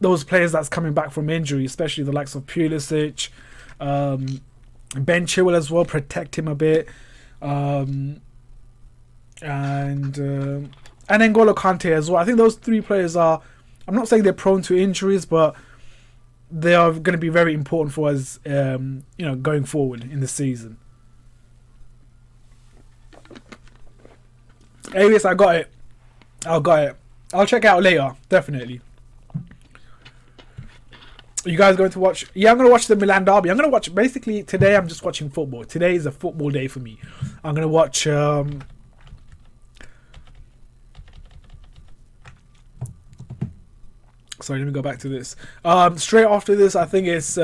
those players that's coming back from injury, especially the likes of Pulisic, Ben Chilwell as well. Protect him a bit, and N'Golo Kante as well. I think those three players are... I'm not saying they're prone to injuries, but they are going to be very important for us, going forward in the season. Anyways, I got it. I'll check it out later, definitely. You guys going to watch? Yeah, I'm going to watch the Milan derby. I'm going to watch, basically, today I'm just watching football. Today is a football day for me. I'm going to watch... Sorry, let me go back to this. Straight after this, I think it's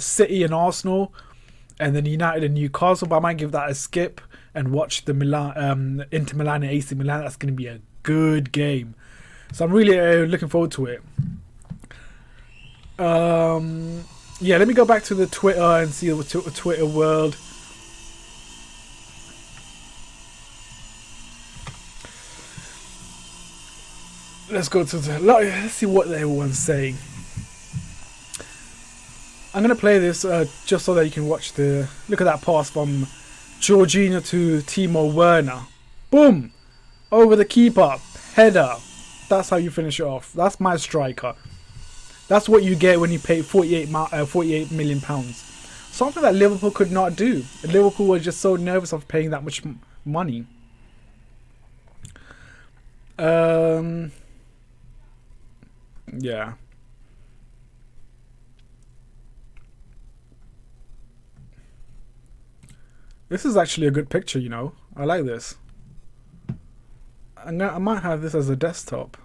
City and Arsenal, and then United and Newcastle. But I might give that a skip and watch the Inter Milan and AC Milan. That's going to be a good game. So I'm really looking forward to it. Yeah, let me go back to the Twitter and see the Twitter world. Let's go to let's see what everyone's saying. I'm gonna play this just so that you can watch the look at that pass from Jorginho to Timo Werner. Boom, over the keeper, header. That's how you finish it off. That's my striker. That's what you get when you pay 48 million pounds. Something that Liverpool could not do. Liverpool were just so nervous of paying that much money. Yeah. This is actually a good picture, you know. I like this. I might have this as a desktop.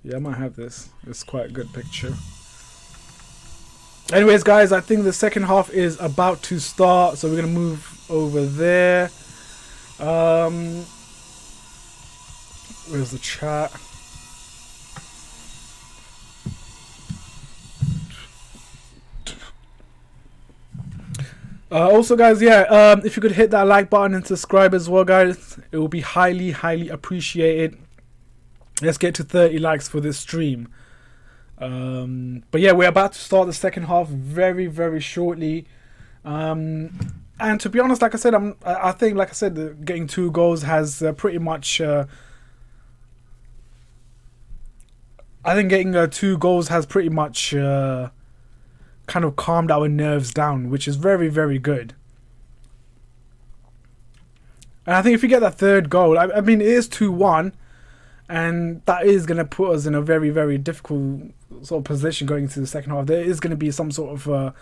Yeah, I might have this. It's quite a good picture. Anyways, guys, I think the second half is about to start, so we're gonna move over there. Where's the chat? Also, guys, yeah, if you could hit that like button and subscribe as well, guys, it will be highly, highly appreciated. Let's get to 30 likes for this stream. But yeah, we're about to start the second half very, very shortly. And to be honest, like I said, I think, like I said, getting 2 goals has pretty much... I think getting 2 goals has pretty much... kind of calmed our nerves down, which is very, very good. And I think if you get that third goal, I mean, it is 2-1, and that is going to put us in a very, very difficult sort of position going into the second half. There is going to be some sort of a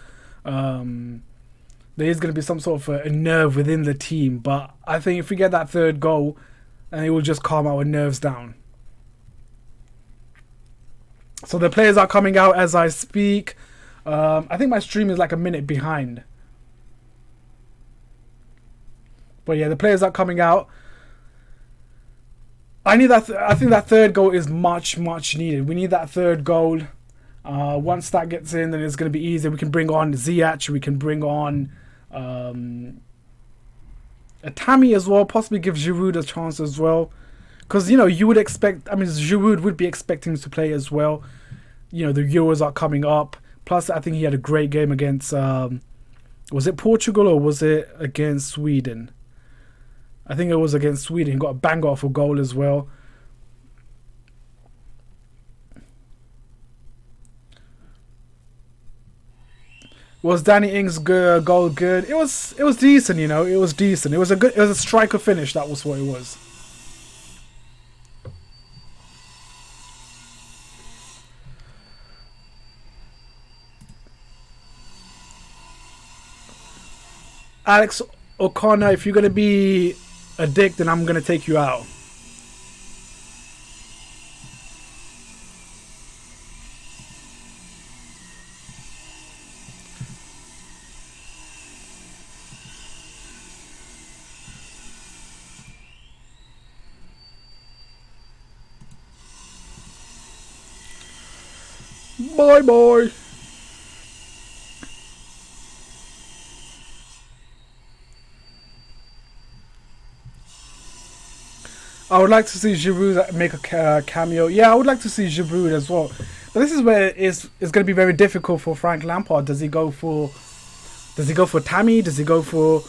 nerve within the team, but I think if we get that third goal, it will just calm our nerves down. So the players are coming out as I speak. I think my stream is like a minute behind. But yeah, the players are coming out. I need that. I think that third goal is much needed. We need that third goal. Once that gets in, then it's going to be easier. We can bring on Ziyech. We can bring on a Tammy as well. Possibly give Giroud a chance as well. Because, you know, you would expect... I mean, Giroud would be expecting to play as well. You know, the Euros are coming up. Plus, I think he had a great game against... was it Portugal or was it against Sweden? I think it was against Sweden. He got a banger off a goal as well. Was Danny Ings' goal good? It was decent, you know. It was decent. It was a striker finish. That was what it was. Alex O'Connor, if you're going to be a dick, then I'm going to take you out. Bye bye. I would like to see Giroud make a cameo. Yeah, I would like to see Giroud as well. But this is where it's going to be very difficult for Frank Lampard. Does he go for Tammy? Does he go for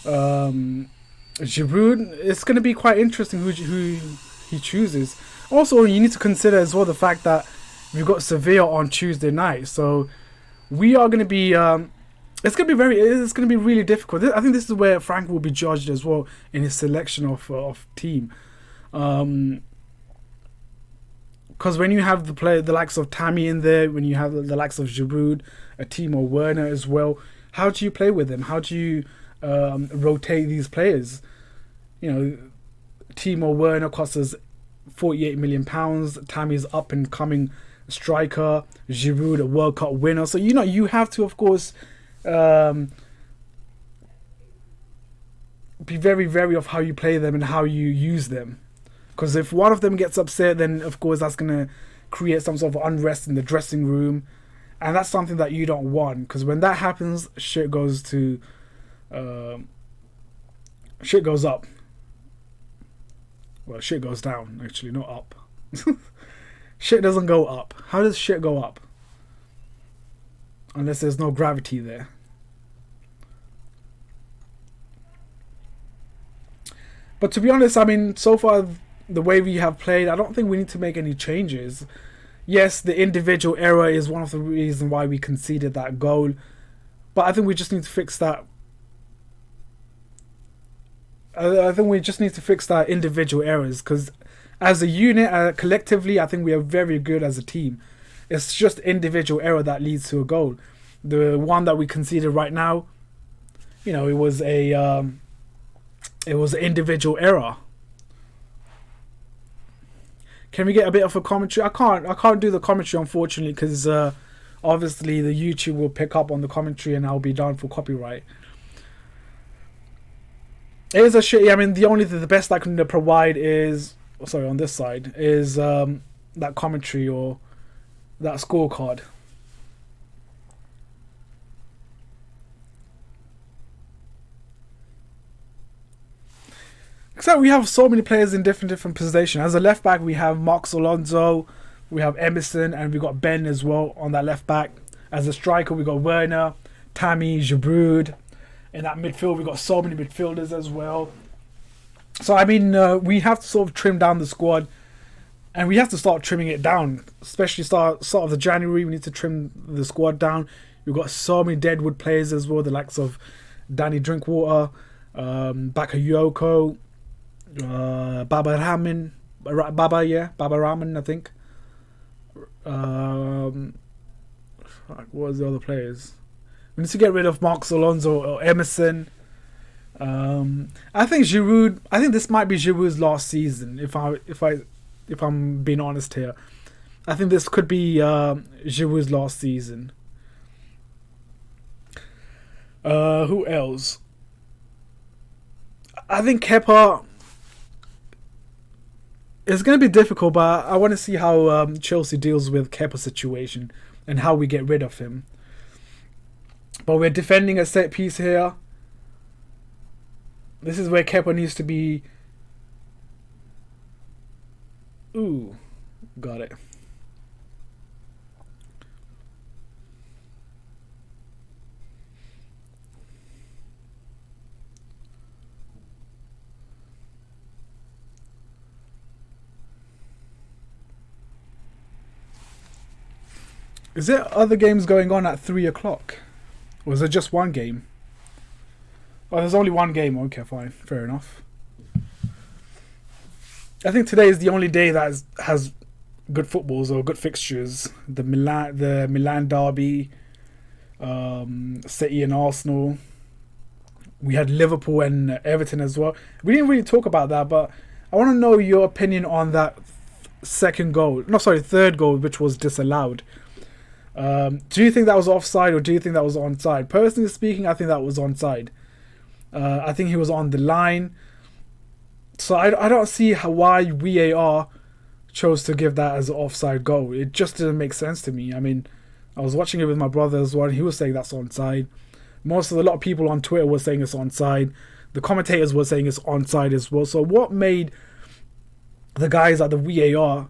Giroud? It's going to be quite interesting who he chooses. Also, you need to consider as well the fact that we've got Sevilla on Tuesday night. So we are going to be... it's going to be really difficult. I think this is where Frank will be judged as well in his selection of team. Because when you have the likes of Tammy in there, when you have the likes of Giroud, Timo Werner as well, how do you play with them? How do you rotate these players? You know, Timo Werner costs us £48 million. Tammy's up and coming striker. Giroud, a World Cup winner. So, you know, you have to, of course, be very wary of how you play them and how you use them. Because if one of them gets upset, then of course that's going to create some sort of unrest in the dressing room. And that's something that you don't want. Because when that happens, shit goes up. Well, shit goes down, actually, not up. Shit doesn't go up. How does shit go up? Unless there's no gravity there. But to be honest, I mean, so far, the way we have played, I don't think we need to make any changes. Yes, the individual error is one of the reasons why we conceded that goal. But I think we just need to fix that. I think we just need to fix that individual errors. Because as a unit, collectively, I think we are very good as a team. It's just individual error that leads to a goal. The one that we conceded right now, you know, it was an individual error. Can we get a bit of a commentary? I can't do the commentary, unfortunately, because obviously the YouTube will pick up on the commentary and I'll be down for copyright. It is a shit. Yeah, I mean, the best I can provide is, sorry, on this side is that commentary or that scorecard. Except we have so many players in different positions. As a left back, we have Marcos Alonso, we have Emerson, and we got Ben as well on that left back. As a striker, we got Werner, Tammy, Giroud. In that midfield, we got so many midfielders as well. So I mean, we have to sort of trim down the squad, and we have to start trimming it down. Especially start of the January, we need to trim the squad down. We've got so many deadwood players as well, the likes of Danny Drinkwater, Bakayoko. Baba Rahman, I think. What was the other players? We need to get rid of Marcos Alonso or Emerson. I think Giroud. I think this might be Giroud's last season. If I'm being honest here, I think this could be Giroud's last season. Who else? I think Kepa. It's going to be difficult, but I want to see how Chelsea deals with Kepa's situation and how we get rid of him. But we're defending a set piece here. This is where Kepa needs to be. Ooh, got it. Is there other games going on at 3 o'clock? Or is it just one game? Oh, there's only one game. Okay, fine. Fair enough. I think today is the only day that has good footballs or good fixtures. The Milan derby, City and Arsenal. We had Liverpool and Everton as well. We didn't really talk about that, but I want to know your opinion on that third goal, which was disallowed. Do you think that was offside or do you think that was onside? Personally speaking, I think that was onside. I think he was on the line. So I don't see why VAR chose to give that as an offside goal. It just didn't make sense to me. I mean, I was watching it with my brother as well, and he was saying that's onside. A lot of people on Twitter were saying it's onside. The commentators were saying it's onside as well. So what made the guys at the VAR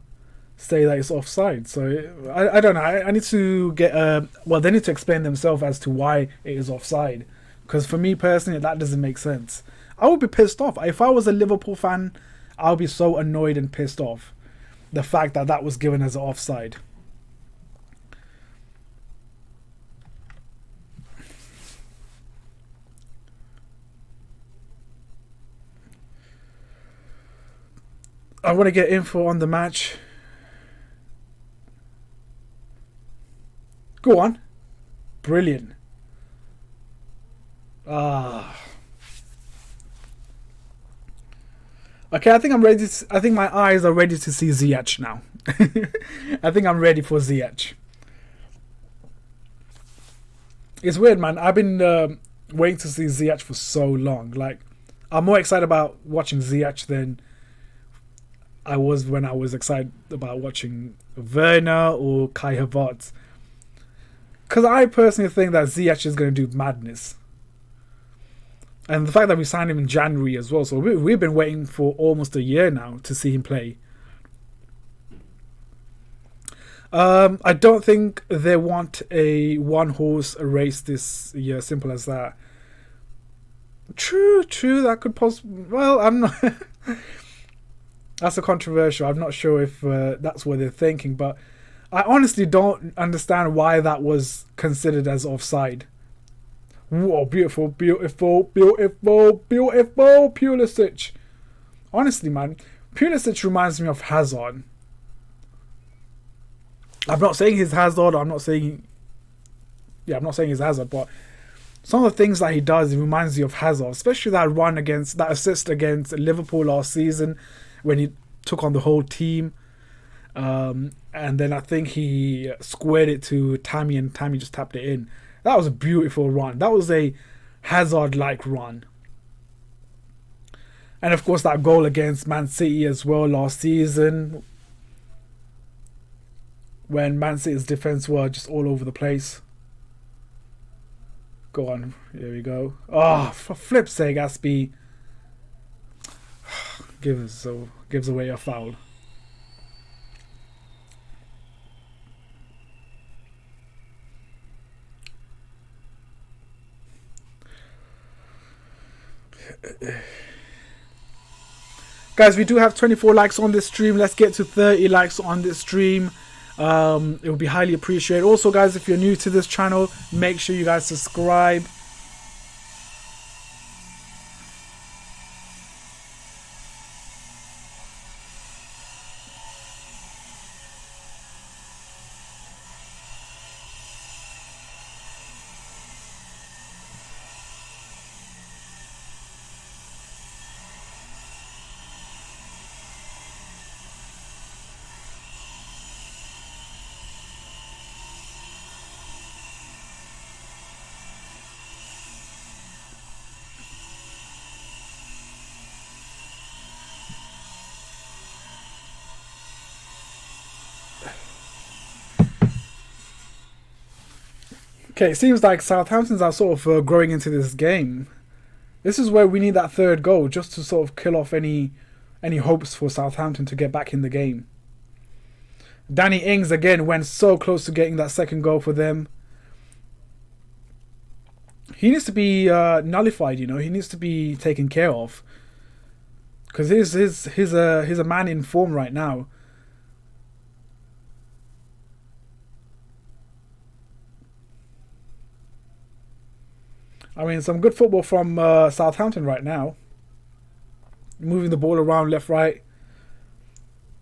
say that it's offside? So I don't know. I need to get they need to explain themselves as to why it is offside. Because for me personally, that doesn't make sense. I would be pissed off. If I was a Liverpool fan, I would be so annoyed and pissed off. The fact that that was given as an offside. I want to get info on the match. Go on. Brilliant. Okay, I think I'm ready. I think my eyes are ready to see Ziyech now. I think I'm ready for Ziyech. It's weird, man. I've been waiting to see Ziyech for so long. Like, I'm more excited about watching Ziyech than I was when I was excited about watching Werner or Kai Havertz. Because I personally think that Ziyech is going to do madness. And the fact that we signed him in January as well. So we've been waiting for almost a year now to see him play. I don't think they want a one-horse race this year. Simple as that. True. That could possibly... Well, I'm not... That's a controversial. I'm not sure if that's what they're thinking. But I honestly don't understand why that was considered as offside. Whoa, beautiful, Pulisic. Honestly, man, Pulisic reminds me of Hazard. I'm not saying he's Hazard. I'm not saying he's Hazard, but some of the things that he does, it reminds you of Hazard, especially that assist against Liverpool last season when he took on the whole team. And then I think he squared it to Tammy and Tammy just tapped it in. That was a beautiful run. That was a Hazard-like run. And of course that goal against Man City as well last season, when Man City's defense were just all over the place. Go on. Here we go. Oh, for flip's sake, Aspie. Gives away a foul. Guys, we do have 24 likes on this stream. Let's get to 30 likes on this stream. It would be highly appreciated. Also, guys, if you're new to this channel, make sure you guys subscribe. Okay, it seems like Southampton's are sort of growing into this game. This is where we need that third goal just to sort of kill off any hopes for Southampton to get back in the game. Danny Ings again went so close to getting that second goal for them. He needs to be nullified, you know. He needs to be taken care of because he's a man in form right now. I mean, some good football from Southampton right now. Moving the ball around left, right,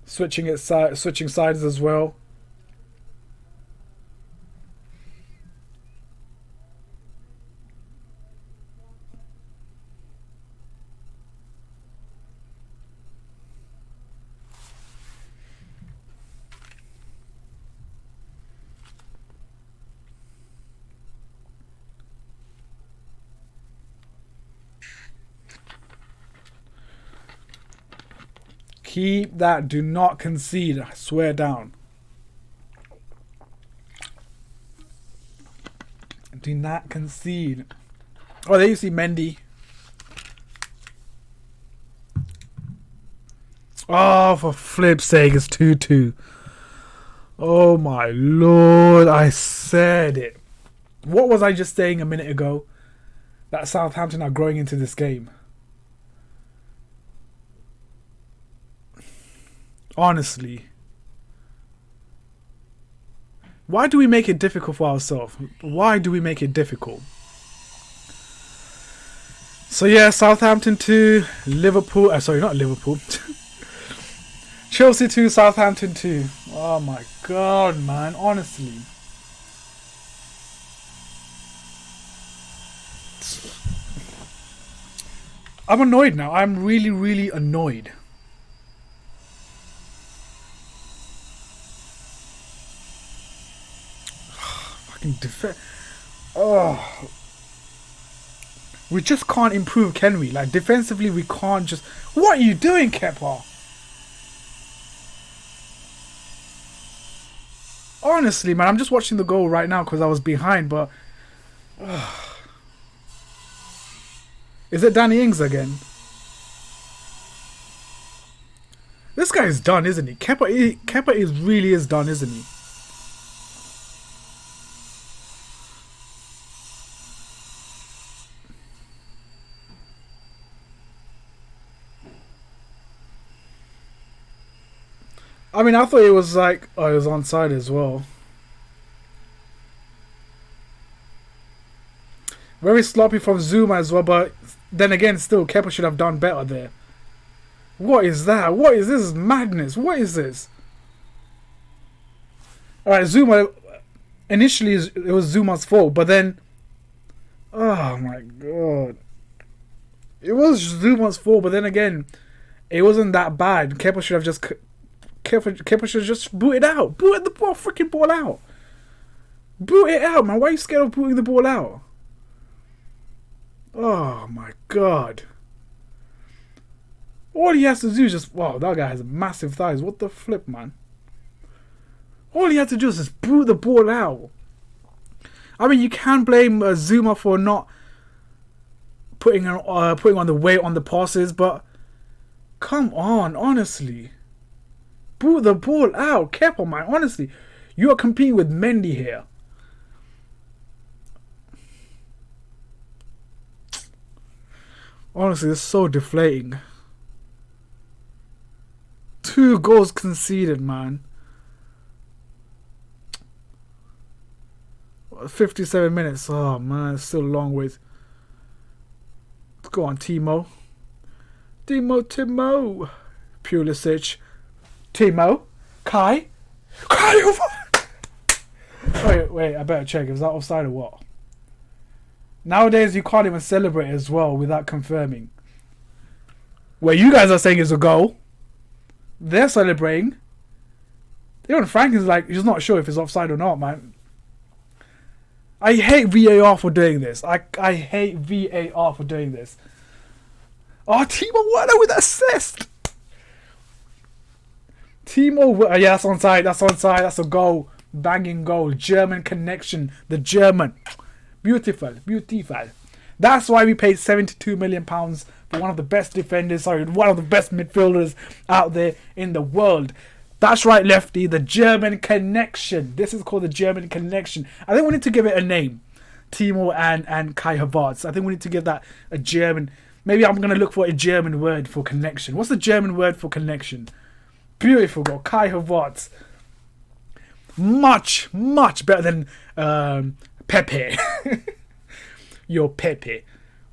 switching sides as well. Keep that. Do not concede. I swear down. Do not concede. Oh, there you see Mendy. Oh, for flip's sake, it's 2-2. Oh my lord, I said it. What was I just saying a minute ago? That Southampton are growing into this game. Honestly. Why do we make it difficult for ourselves? Why do we make it difficult? So yeah, Southampton 2, Liverpool... sorry, not Liverpool. Chelsea 2, Southampton 2. Oh my god, man. Honestly. I'm annoyed now. I'm really, really annoyed. Oh, we just can't improve, can we? Like defensively, we can't just. What are you doing, Kepa? Honestly, man, I'm just watching the goal right now because I was behind. But is it Danny Ings again? This guy is done, isn't he? Kepa is really done, isn't he? I mean, I thought it was like, oh, it was onside as well. Very sloppy from Zuma as well, but then again, still, Kepa should have done better there. What is that? What is this? This is madness. What is this? Alright, Zuma, initially it was Zuma's fault, but then, oh my god. It was Zuma's fault, but then again, it wasn't that bad. Kepa should have just... Kepa should just boot it out. Boot the freaking ball out. Boot it out, man. Why are you scared of booting the ball out? Oh my god. All he has to do is just... Wow, that guy has massive thighs. What the flip, man? All he had to do is just boot the ball out. I mean, you can blame Zuma for not putting on the weight on the passes, but come on, honestly. Boot the ball out. Kepa, man. Honestly, you are competing with Mendy here. Honestly, it's so deflating. 2 goals conceded, man. 57 minutes. Oh, man. It's still a long way. Let's go on, Timo. Timo. Pulisic. Timo. Kai. Wait, I better check. Is that offside or what? Nowadays, you can't even celebrate as well without confirming. Where you guys are saying is a goal. They're celebrating. Even Frank is like, he's not sure if it's offside or not, man. I hate VAR for doing this. I hate VAR for doing this. Oh, Timo Werner with assist. Timo, yeah, that's onside. That's onside. That's a goal. Banging goal. German connection. The German. Beautiful. Beautiful. That's why we paid £72 million for one of the best defenders, one of the best midfielders out there in the world. That's right, Lefty. The German connection. This is called the German connection. I think we need to give it a name. Timo and Kai Havertz. I think we need to give that a German. Maybe I'm going to look for a German word for connection. What's the German word for connection? Beautiful goal. Kai Havertz. Much, much better than Pepe. Yo, Pepe.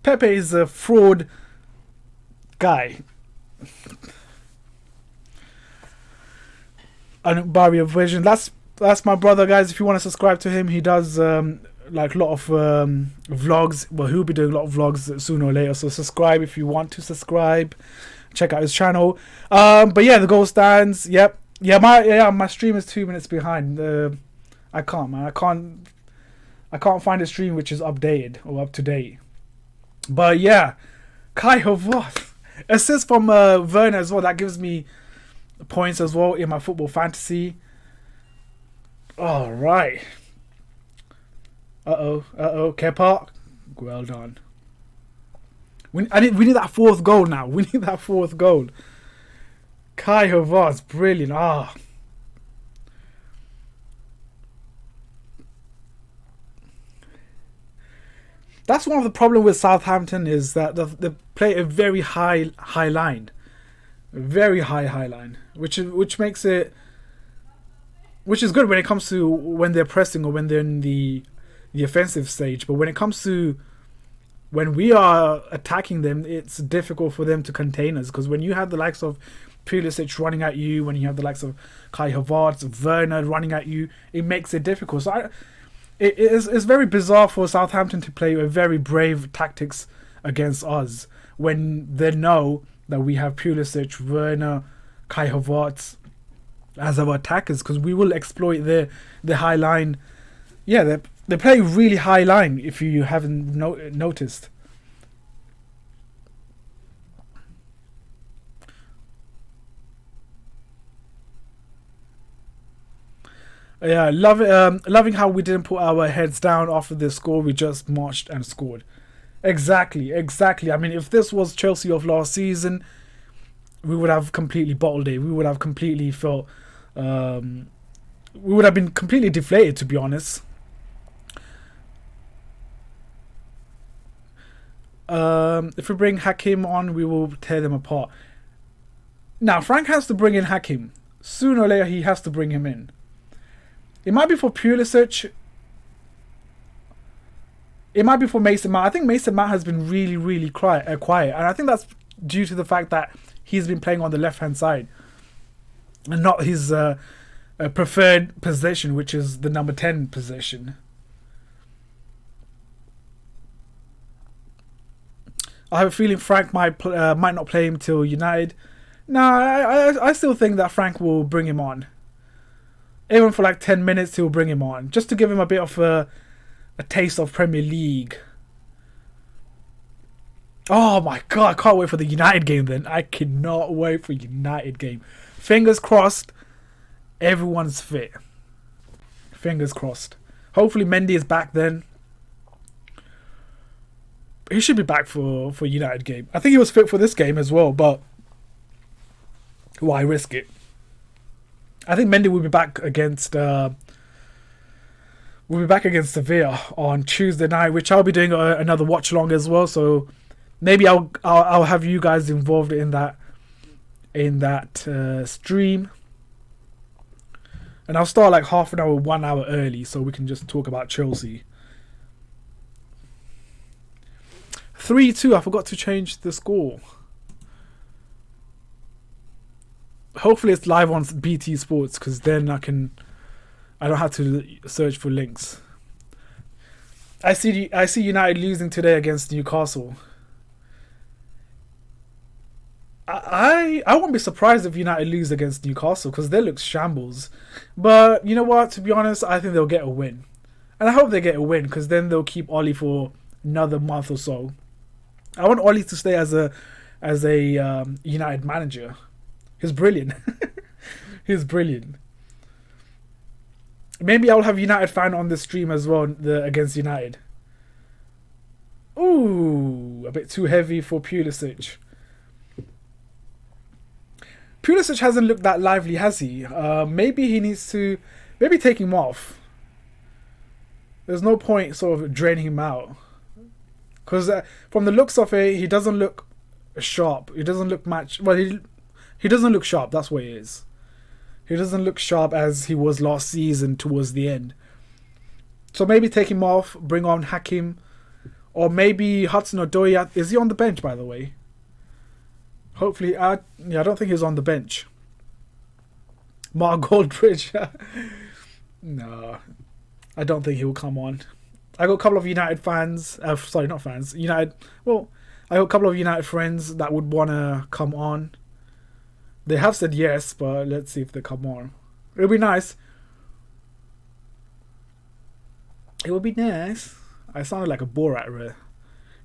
Pepe is a fraud guy. And Barrier Vision. That's my brother, guys. If you want to subscribe to him, he does like a lot of vlogs. Well, he'll be doing a lot of vlogs sooner or later. So subscribe if you want to subscribe. Check out his channel. But yeah, the goal stands. Yep. My stream is 2 minutes behind. I can't find a stream which is updated or up to date. But yeah, Kai Havertz. Assist from Werner as well. That gives me points as well in my football fantasy. All right. Kepa. Well done. We need that fourth goal now. We need that fourth goal. Kai Havertz, brilliant. That's one of the problems with Southampton is that they play a very high line, very high line, which makes it, which is good when it comes to when they're pressing or when they're in the offensive stage. But when it comes to when we are attacking them, it's difficult for them to contain us, because when you have the likes of Pulisic running at you, when you have the likes of Kai Havertz, Werner running at you, it makes it difficult. So it's very bizarre for Southampton to play a very brave tactics against us when they know that we have Pulisic, Werner, Kai Havertz as our attackers, because we will exploit the high line. Yeah, they play really high line, if you haven't noticed. Yeah, loving how we didn't put our heads down after the score. We just marched and scored. Exactly. I mean, if this was Chelsea of last season, we would have completely bottled it. We would have completely felt... we would have been completely deflated, to be honest. If we bring Hakim on, we will tear them apart. Now, Frank has to bring in Hakim. Sooner or later, he has to bring him in. It might be for Pulisic. It might be for Mason Mount. I think Mason Mount has been really quiet. And I think that's due to the fact that he's been playing on the left-hand side. And not his preferred position, which is the number 10 position. I have a feeling Frank might not play him till United. No, I still think that Frank will bring him on. Even for like 10 minutes, he'll bring him on. Just to give him a bit of a taste of Premier League. Oh my God, I can't wait for the United game then. I cannot wait for United game. Fingers crossed, everyone's fit. Fingers crossed. Hopefully Mendy is back then. He should be back for United game. I think he was fit for this game as well, but why risk it? I think Mendy will be back against Sevilla on Tuesday night, which I'll be doing another watch along as well. So maybe I'll have you guys involved in that stream, and I'll start like half an hour, 1 hour early, so we can just talk about Chelsea. 3-2. I forgot to change the score. Hopefully it's live on BT Sports, because then I don't have to search for links. I see United losing today against Newcastle. I won't be surprised if United lose against Newcastle, because they look shambles. But you know what? To be honest, I think they'll get a win, and I hope they get a win, because then they'll keep Ollie for another month or so. I want Ollie to stay as a United manager. He's brilliant. He's brilliant. Maybe I'll have United fan on the stream as well, against United. Ooh, a bit too heavy for Pulisic. Pulisic hasn't looked that lively, has he? Maybe he needs to... Maybe take him off. There's no point sort of draining him out. Because from the looks of it, he doesn't look sharp. He doesn't look Well, he doesn't look sharp. That's what it is. He doesn't look sharp as he was last season towards the end. So maybe take him off, bring on Hakim. Or maybe Hudson-Odoi. Is he on the bench, by the way? Hopefully. I don't think he's on the bench. Mark Goldbridge. No. I don't think he will come on. I got a couple of United fans. Sorry, not fans. United. Well, I got a couple of United friends that would want to come on. They have said yes, but let's see if they come on. It'll be nice. It would be nice. I sounded like a Borat, really.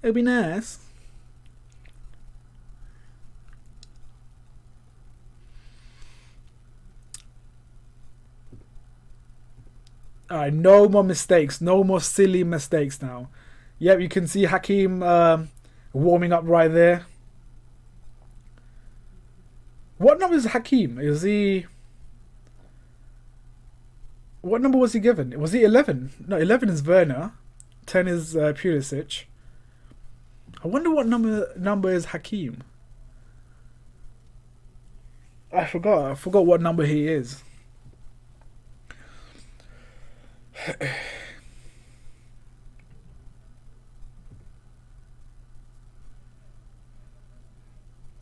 It'll be nice. Alright, no more mistakes. No more silly mistakes now. Yep, you can see Hakim warming up right there. What number is Hakim? Is he... What number was he given? Was he 11? No, 11 is Werner. 10 is Pulisic. I wonder what number is Hakim. I forgot what number he is.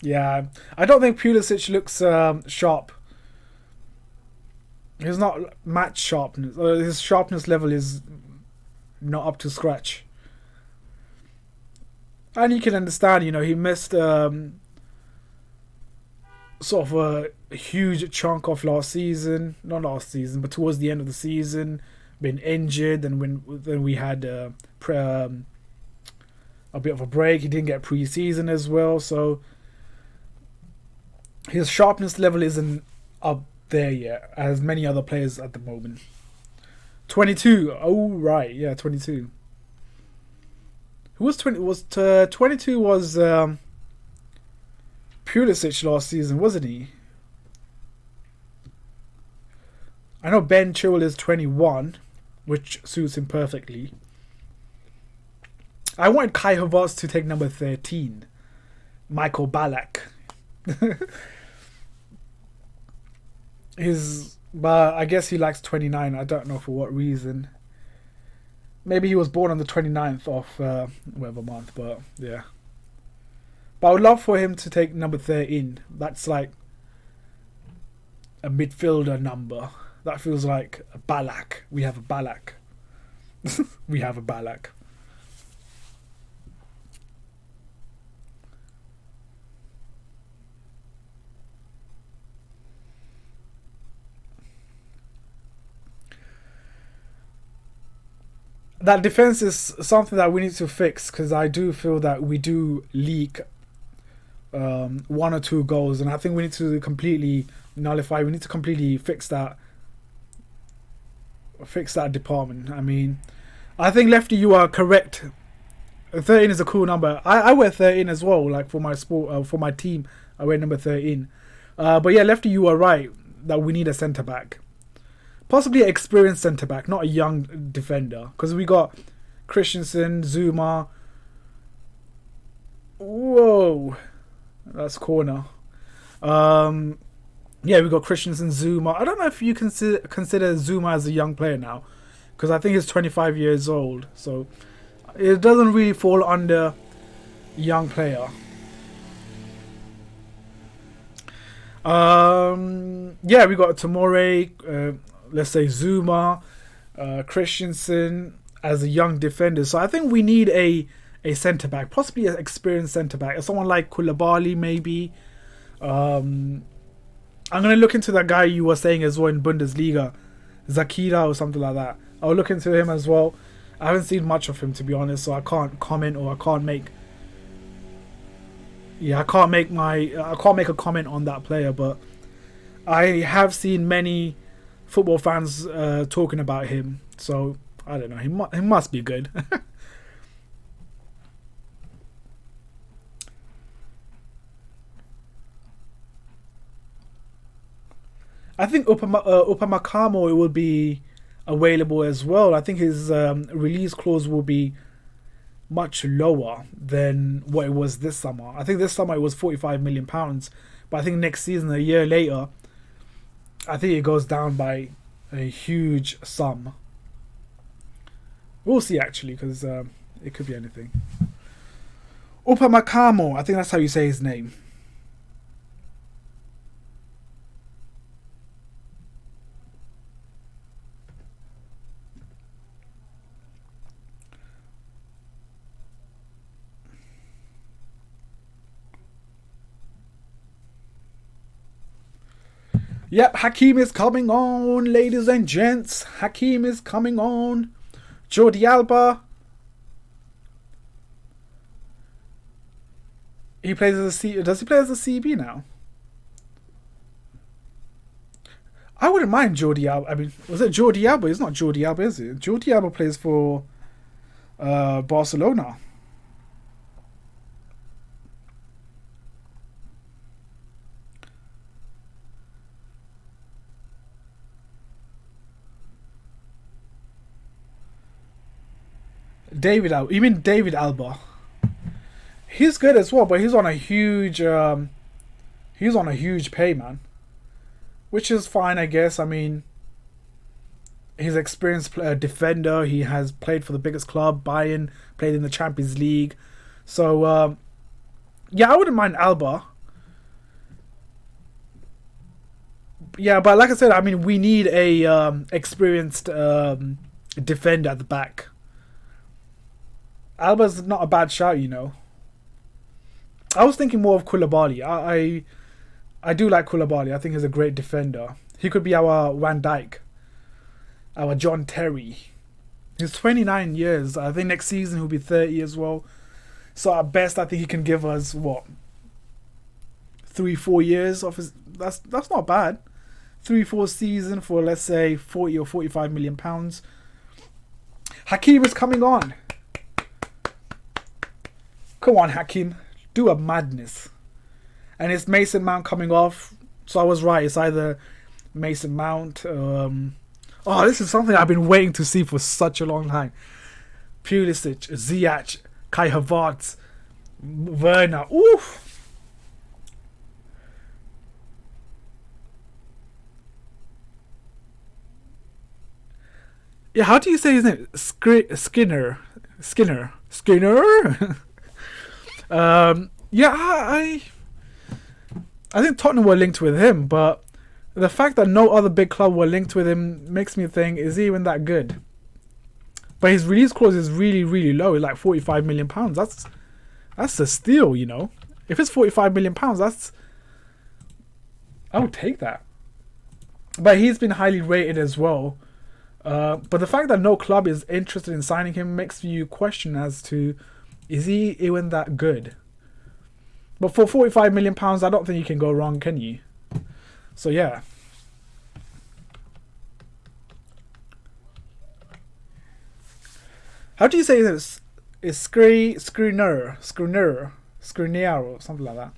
Yeah, I don't think Pulisic looks sharp. He's not match sharpness. His sharpness level is not up to scratch. And you can understand, he missed sort of a huge chunk of last season. Not last season, but towards the end of the season. Been injured, and then we had a bit of a break. He didn't get pre-season as well, so his sharpness level isn't up there yet, as many other players at the moment. 22. Oh, right. Yeah, 22. Who was 20? 22 was Pulisic last season, wasn't he? I know Ben Chilwell is 21, which suits him perfectly. I wanted Kai Havertz to take number 13. Michael Ballack. But I guess he likes 29. I don't know for what reason. Maybe he was born on the 29th of whatever month, but yeah. But I would love for him to take number 13. That's like a midfielder number. That feels like a Ballack. We have a Ballack. We have a Ballack. That defense is something that we need to fix, because I do feel that we do leak 1 or 2 goals, and I think we need to completely nullify. We need to completely fix that department. I mean, I think Lefty, you are correct. 13 is a cool number. I wear 13 as well. Like for my sport, for my team, I wear number 13. But yeah, Lefty, you are right that we need a centre back. Possibly an experienced centre-back, not a young defender. Because we got Christensen, Zuma. Whoa. That's corner. Yeah, we got Christensen, Zuma. I don't know if you consider Zuma as a young player now. Because I think he's 25 years old. So it doesn't really fall under young player. Yeah, we got Tomori, let's say Zuma, Christensen as a young defender. So I think we need a centre-back, possibly an experienced centre-back. Someone like Koulibaly, maybe. I'm going to look into that guy you were saying as well in Bundesliga. Zakira or something like that. I'll look into him as well. I haven't seen much of him, to be honest, so I can't comment, or I can't make... Yeah, I can't make a comment on that player, but I have seen many football fans talking about him. So I don't know. He must be good. I think Upamecano will be available as well. I think his release clause will be much lower than what it was this summer. I think this summer it was £45 million, but I think next season, a year later, I think it goes down by a huge sum. We'll see actually, because it could be anything. Upamecano, I think that's how you say his name. Yep, Hakim is coming on, ladies and gents. Hakim is coming on. Jordi Alba. He plays as a C. Does he play as a CB now? I wouldn't mind Jordi Alba. I mean, was it Jordi Alba? It's not Jordi Alba, is it? Jordi Alba plays for Barcelona. David Alba. You mean David Alba? He's good as well, but he's on a huge pay, man. Which is fine, I guess. I mean, he's an experienced defender. He has played for the biggest club, Bayern, played in the Champions League. So, yeah, I wouldn't mind Alba. Yeah, but like I said, I mean, we need a experienced defender at the back. Alba's not a bad shout, you know. I was thinking more of Koulibaly. I do like Koulibaly. I think he's a great defender. He could be our Van Dijk, our John Terry. He's 29 years. I think next season he'll be 30 as well. So at best, I think he can give us, what, 3-4 years of his... That's not bad. 3-4 season for, let's say, 40 or 45 million pounds. Hakim is coming on. Come on, Hakim. Do a madness. And it's Mason Mount coming off. So I was right. It's either Mason Mount. Oh, this is something I've been waiting to see for such a long time. Pulisic, Ziyech, Kai Havertz, Werner. Oof. Yeah, how do you say his name? Skinner. Yeah, I think Tottenham were linked with him, but the fact that no other big club were linked with him makes me think, is he even that good? But his release clause is really, really low. It's like £45 million. That's a steal, you know. If it's £45 million, I would take that. But he's been highly rated as well. But the fact that no club is interested in signing him makes you question as to, is he even that good? But for £45 million, I don't think you can go wrong, can you? So yeah. How do you say this? It's Skriniar, or something like that.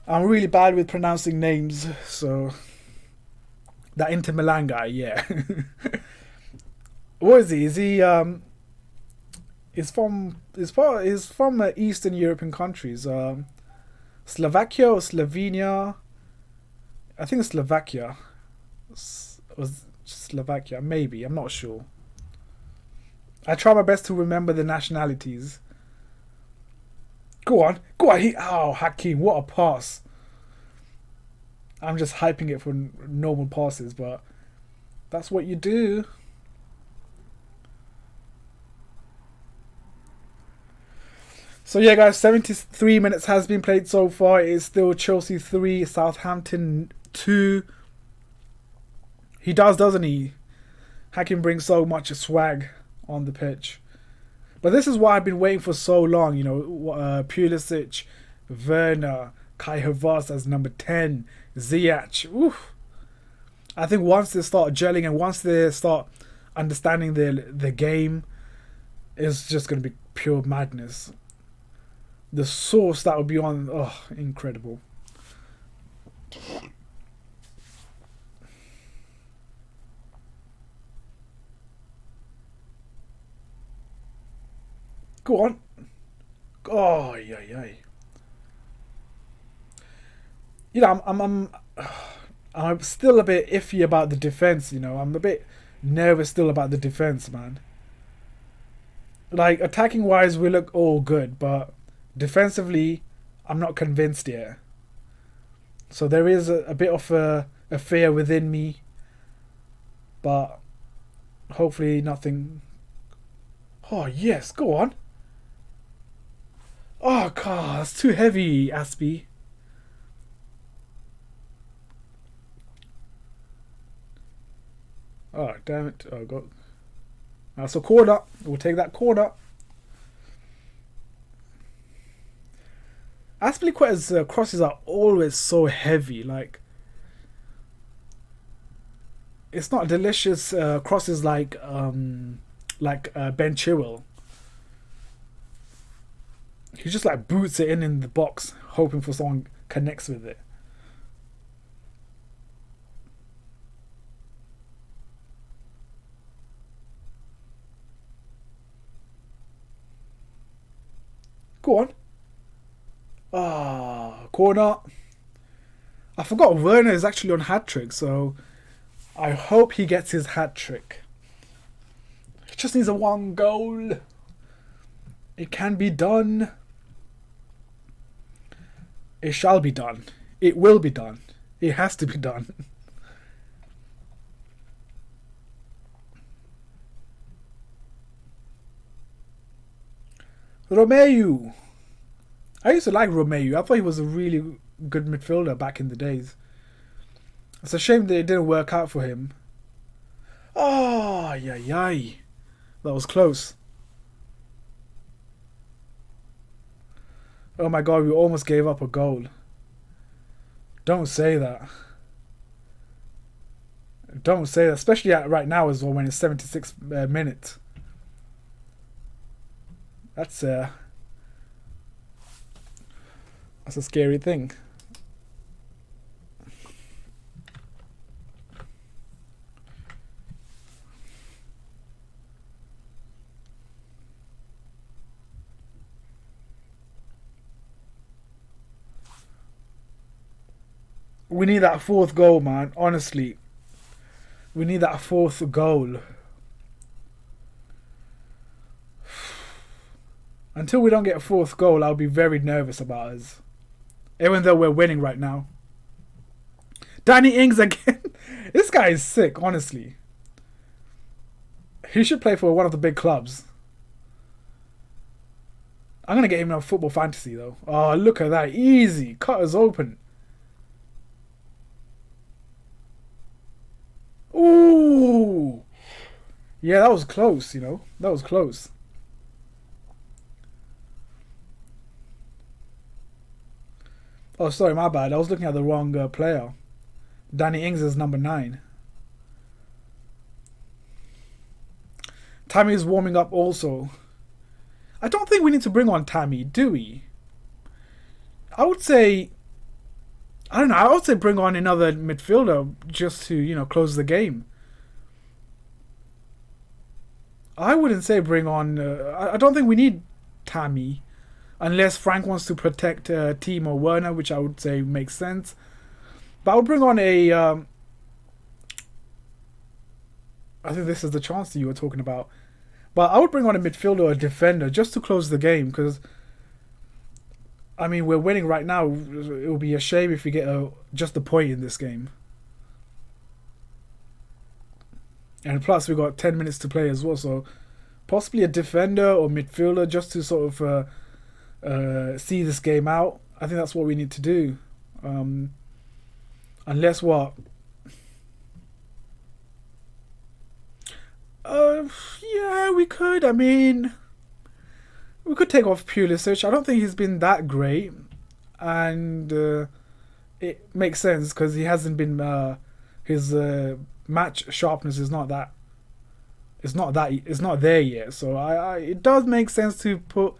I'm really bad with pronouncing names, so that Inter Milan guy, yeah. What is he? Is he He's from Eastern European countries. Slovakia or Slovenia. I think it's Slovakia. Was Slovakia, maybe, I'm not sure. I try my best to remember the nationalities. Go on. Hakim, what a pass. I'm just hyping it for normal passes, but that's what you do. So yeah, guys, 73 minutes has been played so far. It is still Chelsea 3, Southampton 2. He does, doesn't he? Hakim brings so much swag on the pitch. But this is what I've been waiting for so long, you know. Pulisic, Werner, Kai Havertz as number 10, Ziyech. Oof. I think once they start gelling and once they start understanding the game, it's just going to be pure madness. The sauce that would be on, oh, incredible. Go on. Oh, yeah. You know, I'm still a bit iffy about the defense. You know, I'm a bit nervous still about the defense, man. Like attacking wise, we look all good, but defensively, I'm not convinced yet. So there is a bit of a fear within me, but hopefully nothing. Oh yes, go on. Oh god, that's too heavy, Aspie. Oh damn it! Oh god. That's a corner. We'll take that corner. Aspilicueta's crosses are always so heavy. Like, it's not delicious crosses like Ben Chilwell. He just like boots it in the box, hoping for someone connects with it. Go on. Corner. I forgot Werner is actually on hat-trick, so I hope he gets his hat-trick. He just needs a one goal. It can be done. It shall be done. It will be done. It has to be done. Romeu. I used to like Romeu. I thought he was a really good midfielder back in the days. It's a shame that it didn't work out for him. Oh, yay. That was close. Oh my god, we almost gave up a goal. Don't say that. Don't say that. Especially right now as well when it's 76 minutes. That's a scary thing. We need that fourth goal, man. Honestly. We need that fourth goal. Until we don't get a fourth goal, I'll be very nervous about us. Even though we're winning right now. Danny Ings again. This guy is sick, honestly. He should play for one of the big clubs. I'm going to get him in football fantasy, though. Oh, look at that. Easy. Cut us open. Ooh. Yeah, that was close, you know. That was close. Oh, sorry, my bad. I was looking at the wrong player. Danny Ings is number 9. Tammy is warming up also. I don't think we need to bring on Tammy, do we? I would say... I don't know. I would say bring on another midfielder just to, you know, close the game. I wouldn't say bring on... I don't think we need Tammy. Unless Frank wants to protect Timo Werner, which I would say makes sense. But I would bring on a... I think this is the chance that you were talking about. But I would bring on a midfielder or a defender just to close the game. Because, I mean, we're winning right now. It would be a shame if we get just a point in this game. And plus, we've got 10 minutes to play as well. So, possibly a defender or midfielder just to sort of... see this game out. I think that's what we need to do. Unless what? Yeah, we could. I mean, we could take off Pulisic. I don't think he's been that great, and it makes sense because he hasn't been his match sharpness is not that. It's not there yet. So it does make sense to put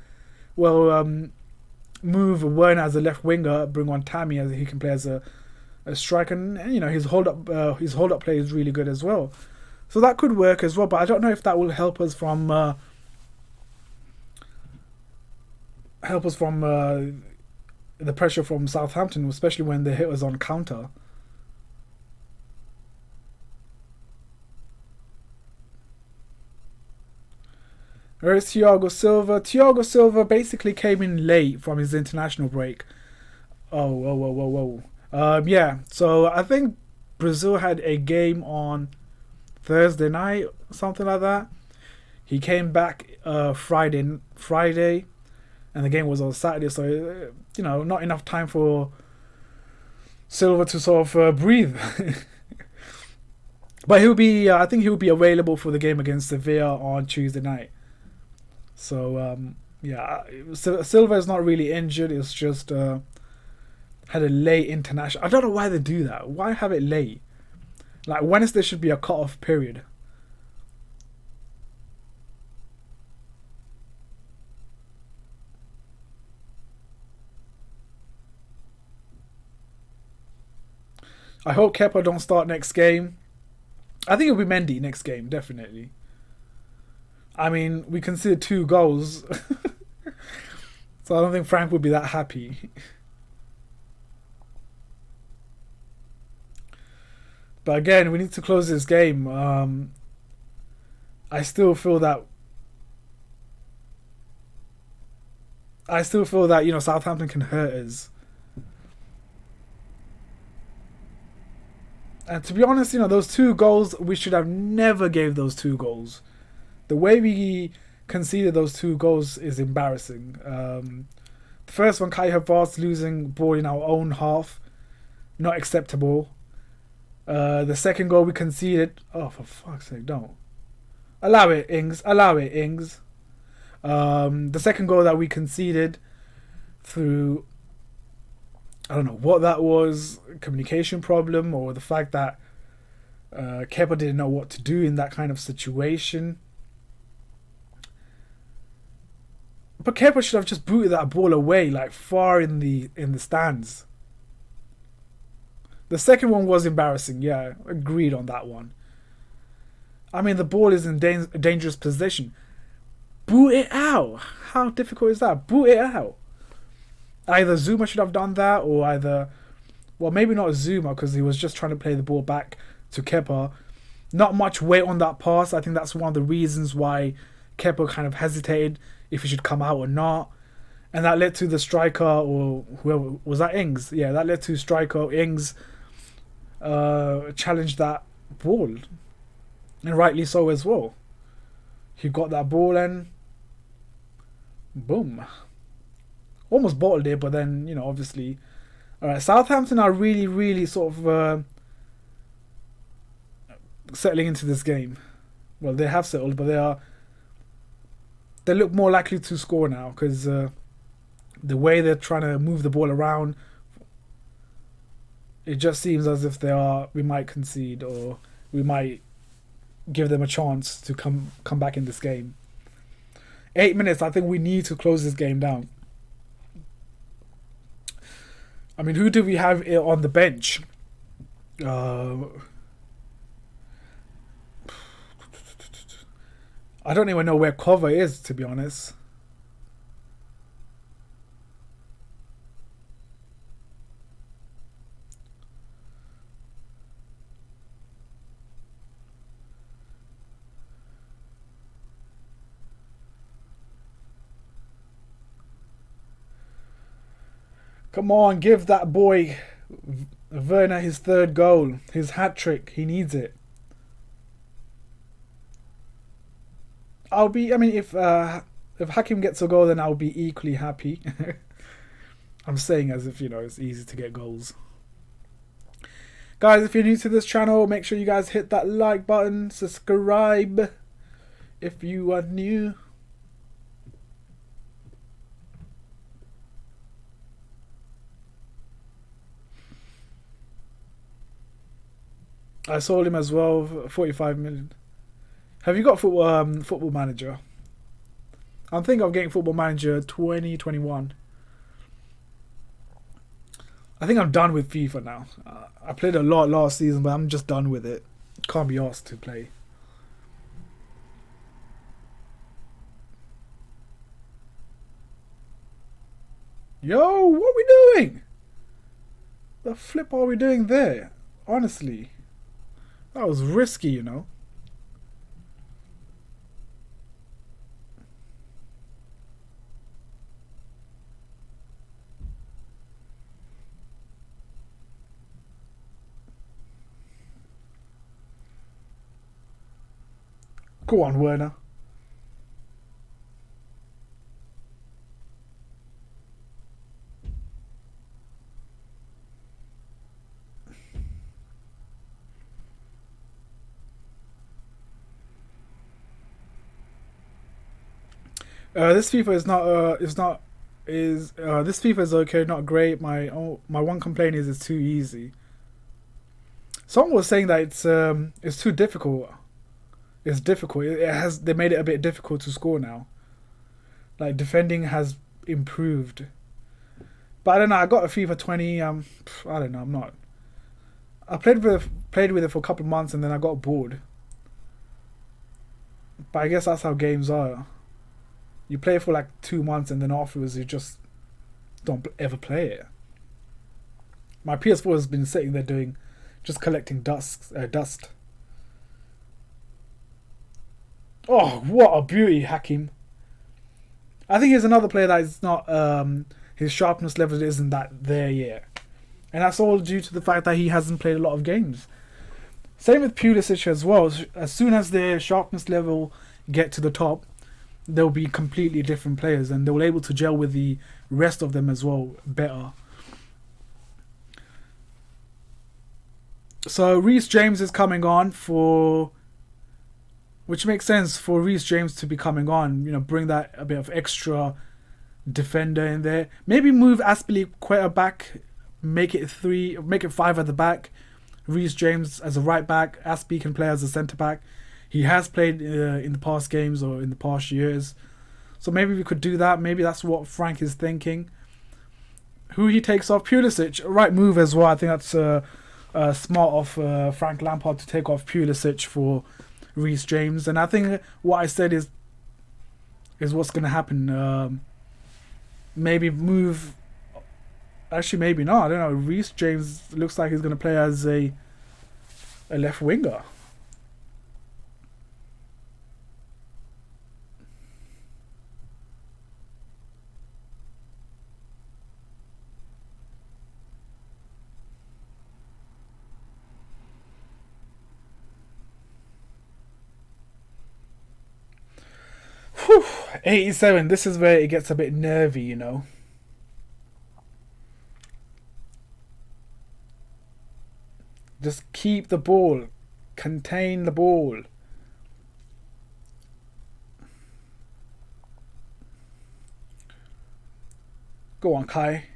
move Werner as a left winger, bring on Tammy as he can play as a striker, and you know his hold up play is really good as well. So that could work as well, but I don't know if that will help us from the pressure from Southampton, especially when they hit us on counter. Where's Thiago Silva? Thiago Silva basically came in late from his international break. Yeah, so I think Brazil had a game on Thursday night, something like that. He came back Friday, and the game was on Saturday, so you know, not enough time for Silva to sort of breathe. But I think he'll be available for the game against Sevilla on Tuesday night. So yeah, Silva is not really injured. It's just had a late international. I don't know why they do that. Why have it late? Like Wednesday should be a cut-off period. I hope Kepa don't start next game. I think it'll be Mendy next game, definitely. I mean, we conceded 2 goals. So I don't think Frank would be that happy. But again, we need to close this game. I still feel that you know, Southampton can hurt us. And to be honest, you know, those 2 goals, we should have never gave those 2 goals. The way we conceded those 2 goals is embarrassing. The first one, Kai Havertz losing ball in our own half, not acceptable. The second goal we conceded, oh, for fuck's sake, don't. Allow it, Ings. Allow it, Ings. The second goal that we conceded through, I don't know what that was, communication problem, or the fact that Kepa didn't know what to do in that kind of situation. But Kepa should have just booted that ball away, like far in the stands. The second one was embarrassing, yeah, agreed on that one. I mean, the ball is in a dangerous position. Boot it out. How difficult is that? Boot it out. Either Zuma should have done that, or well, maybe not Zuma, because he was just trying to play the ball back to Kepa. Not much weight on that pass. I think that's one of the reasons why Kepa kind of hesitated if he should come out or not. And that led to the striker, or whoever, was that Ings? Yeah, that led to striker Ings challenge that ball. And rightly so as well. He got that ball and boom. Almost bottled it, but then, you know, obviously. Alright, Southampton are really, really sort of settling into this game. Well, they have settled, but they look more likely to score now, because the way they're trying to move the ball around, it just seems as if we might concede, or we might give them a chance to come back in this game. 8 minutes, I think we need to close this game down. I mean, who do we have on the bench? I don't even know where Cover is, to be honest. Come on, give that boy Werner his 3rd goal, his hat-trick. He needs it. If Hakim gets a goal, then I'll be equally happy. I'm saying as if, you know, it's easy to get goals. Guys, if you're new to this channel, make sure you guys hit that like button, subscribe if you are new. I sold him as well, 45 million. Have you got Football Manager? I'm thinking of getting Football Manager 2021. I think I'm done with FIFA now. I played a lot last season, but I'm just done with it. Can't be asked to play. Yo, what are we doing? The flip are we doing there? Honestly. That was risky, you know. Go on, Werner. This FIFA this FIFA is okay, not great. My one complaint is it's too easy. Someone was saying that it's too difficult. It's difficult. They made it a bit difficult to score now. Like defending has improved. But I don't know, I got a FIFA 20, I don't know, I'm not. I played with it for a couple of months and then I got bored. But I guess that's how games are. You play it for like 2 months and then afterwards you just don't ever play it. My PS4 has been sitting there just collecting dust. Oh, what a beauty, Hakim. I think he's another player that is not his sharpness level isn't that there yet, and that's all due to the fact that he hasn't played a lot of games. Same with Pulisic as well. As soon as their sharpness level get to the top, they'll be completely different players, and they'll be able to gel with the rest of them as well better. So Reece James is coming on which makes sense for Reece James to be coming on. You know, bring that a bit of extra defender in there. Maybe move Aspilicueta back, make it 5 at the back. Reece James as a right back. Aspi can play as a centre back. He has played in the past games or in the past years. So maybe we could do that. Maybe that's what Frank is thinking. Who he takes off? Pulisic. Right move as well. I think that's smart of Frank Lampard to take off Pulisic for Reece James. And I think what I said is what's going to happen. Maybe move... Actually, maybe not. I don't know. Reece James looks like he's going to play as a left winger. Whew, 87. This is where it gets a bit nervy, you know. Just keep the ball. Contain the ball. Go on, Kai.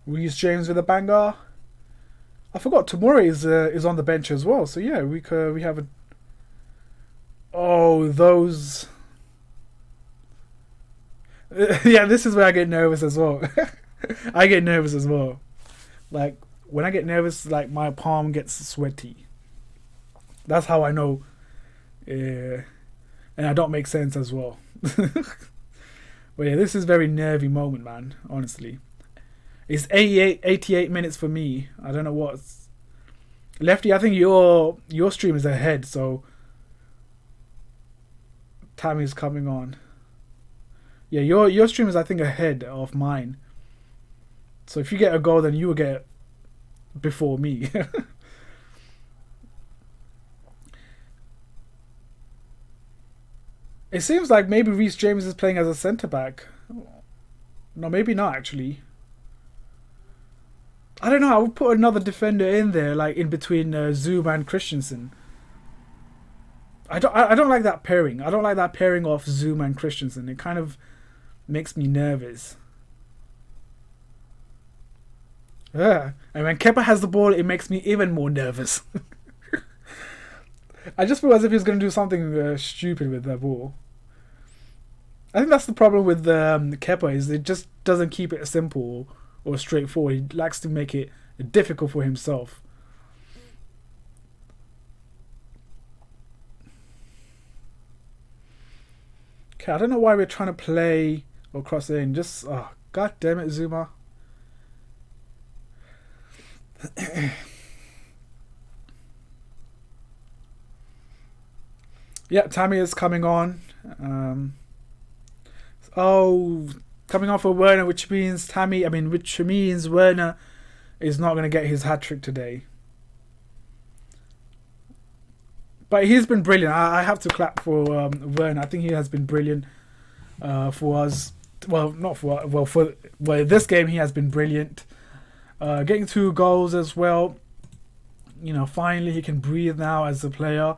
Reece James with a banger. I forgot Tomori is on the bench as well. So yeah, we have a... Oh, those... yeah, this is where I get nervous as well. I get nervous as well. Like, when I get nervous, like, my palm gets sweaty. That's how I know. And I don't make sense as well. But yeah, this is a very nervy moment, man, honestly. It's 88 minutes for me. I don't know what's... Lefty, I think your stream is ahead, so... Tammy's coming on. Yeah, your stream is, I think, ahead of mine. So if you get a goal, then you will get it before me. It seems like maybe Reece James is playing as a centre-back. No, maybe not, actually. I don't know, I would put another defender in there, like in between Zoom and Christensen. I don't like that pairing. I don't like that pairing of Zuma and Christensen. It kind of makes me nervous. Yeah. And when Kepa has the ball, it makes me even more nervous. I just feel as if he's going to do something stupid with that ball. I think that's the problem with Kepa, is it just doesn't keep it simple or straightforward. He likes to make it difficult for himself. Okay, I don't know why we're trying to play or cross it in. Just, oh, god damn it, Zuma. Yeah, Tammy is coming on. Coming on for Werner, which means Werner is not going to get his hat trick today. But he's been brilliant. I have to clap for Werner. I think he has been brilliant for us. Well, not for this game he has been brilliant. Getting 2 goals as well. You know, finally he can breathe now as a player.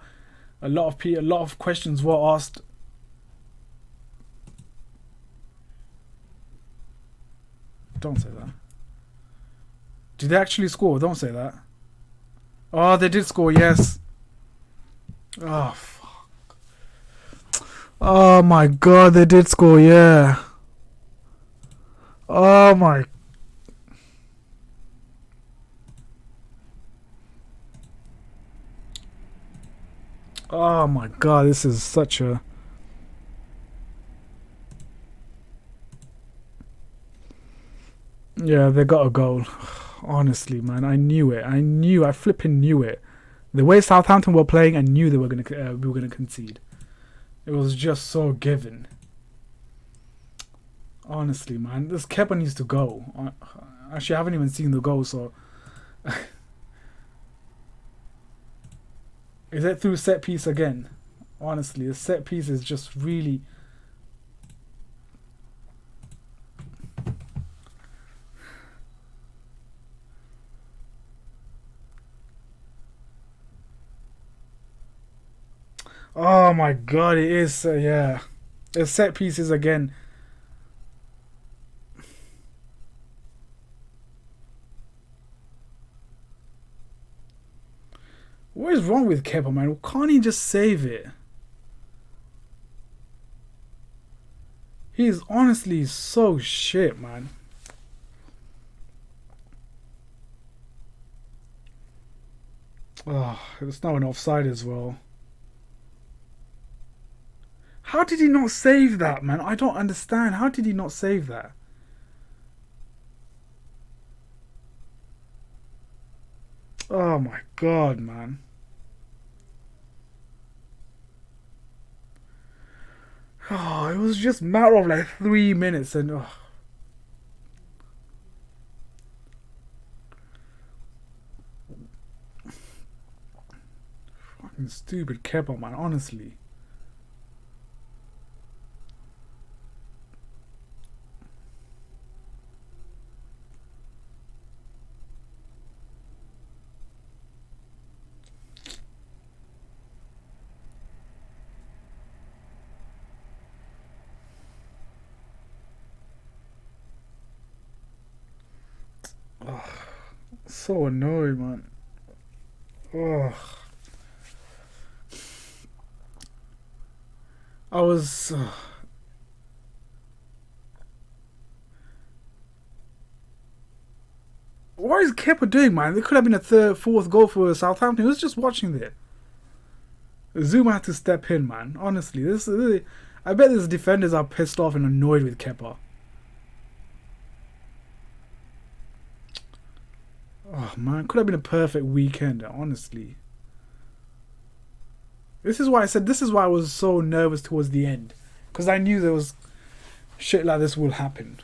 A lot of questions were asked. Don't say that. Did they actually score? Don't say that. Oh, they did score. Yes. Oh, fuck. Oh my god, they did score, yeah. Oh my. Oh my god, this is such a. Yeah, they got a goal. Honestly, man, I knew it. I flipping knew it. The way Southampton were playing, I knew we were gonna concede. It was just so given. Honestly, man, this Kepa needs to go. Actually, I haven't even seen the goal, so. Is it through set piece again? Honestly, the set piece is just really. Oh my god, it is, yeah. It's set pieces again. What is wrong with Kepa, man? Can't he just save it? He is honestly so shit, man. Oh, it's now an offside as well. How did he not save that, man? I don't understand. How did he not save that? Oh my god, man. Oh, it was just a matter of like 3 minutes and... Oh. Fucking stupid Kepa, man, honestly. Oh, so annoyed, man. Oh. I was... What is Kepa doing, man? It could have been a 4th goal for Southampton. He was just watching there. Zuma had to step in, man. Honestly, I bet these defenders are pissed off and annoyed with Kepa. Oh man, could have been a perfect weekend, honestly. This is why I said, this is why I was so nervous towards the end. Because I knew there was shit like this will happen.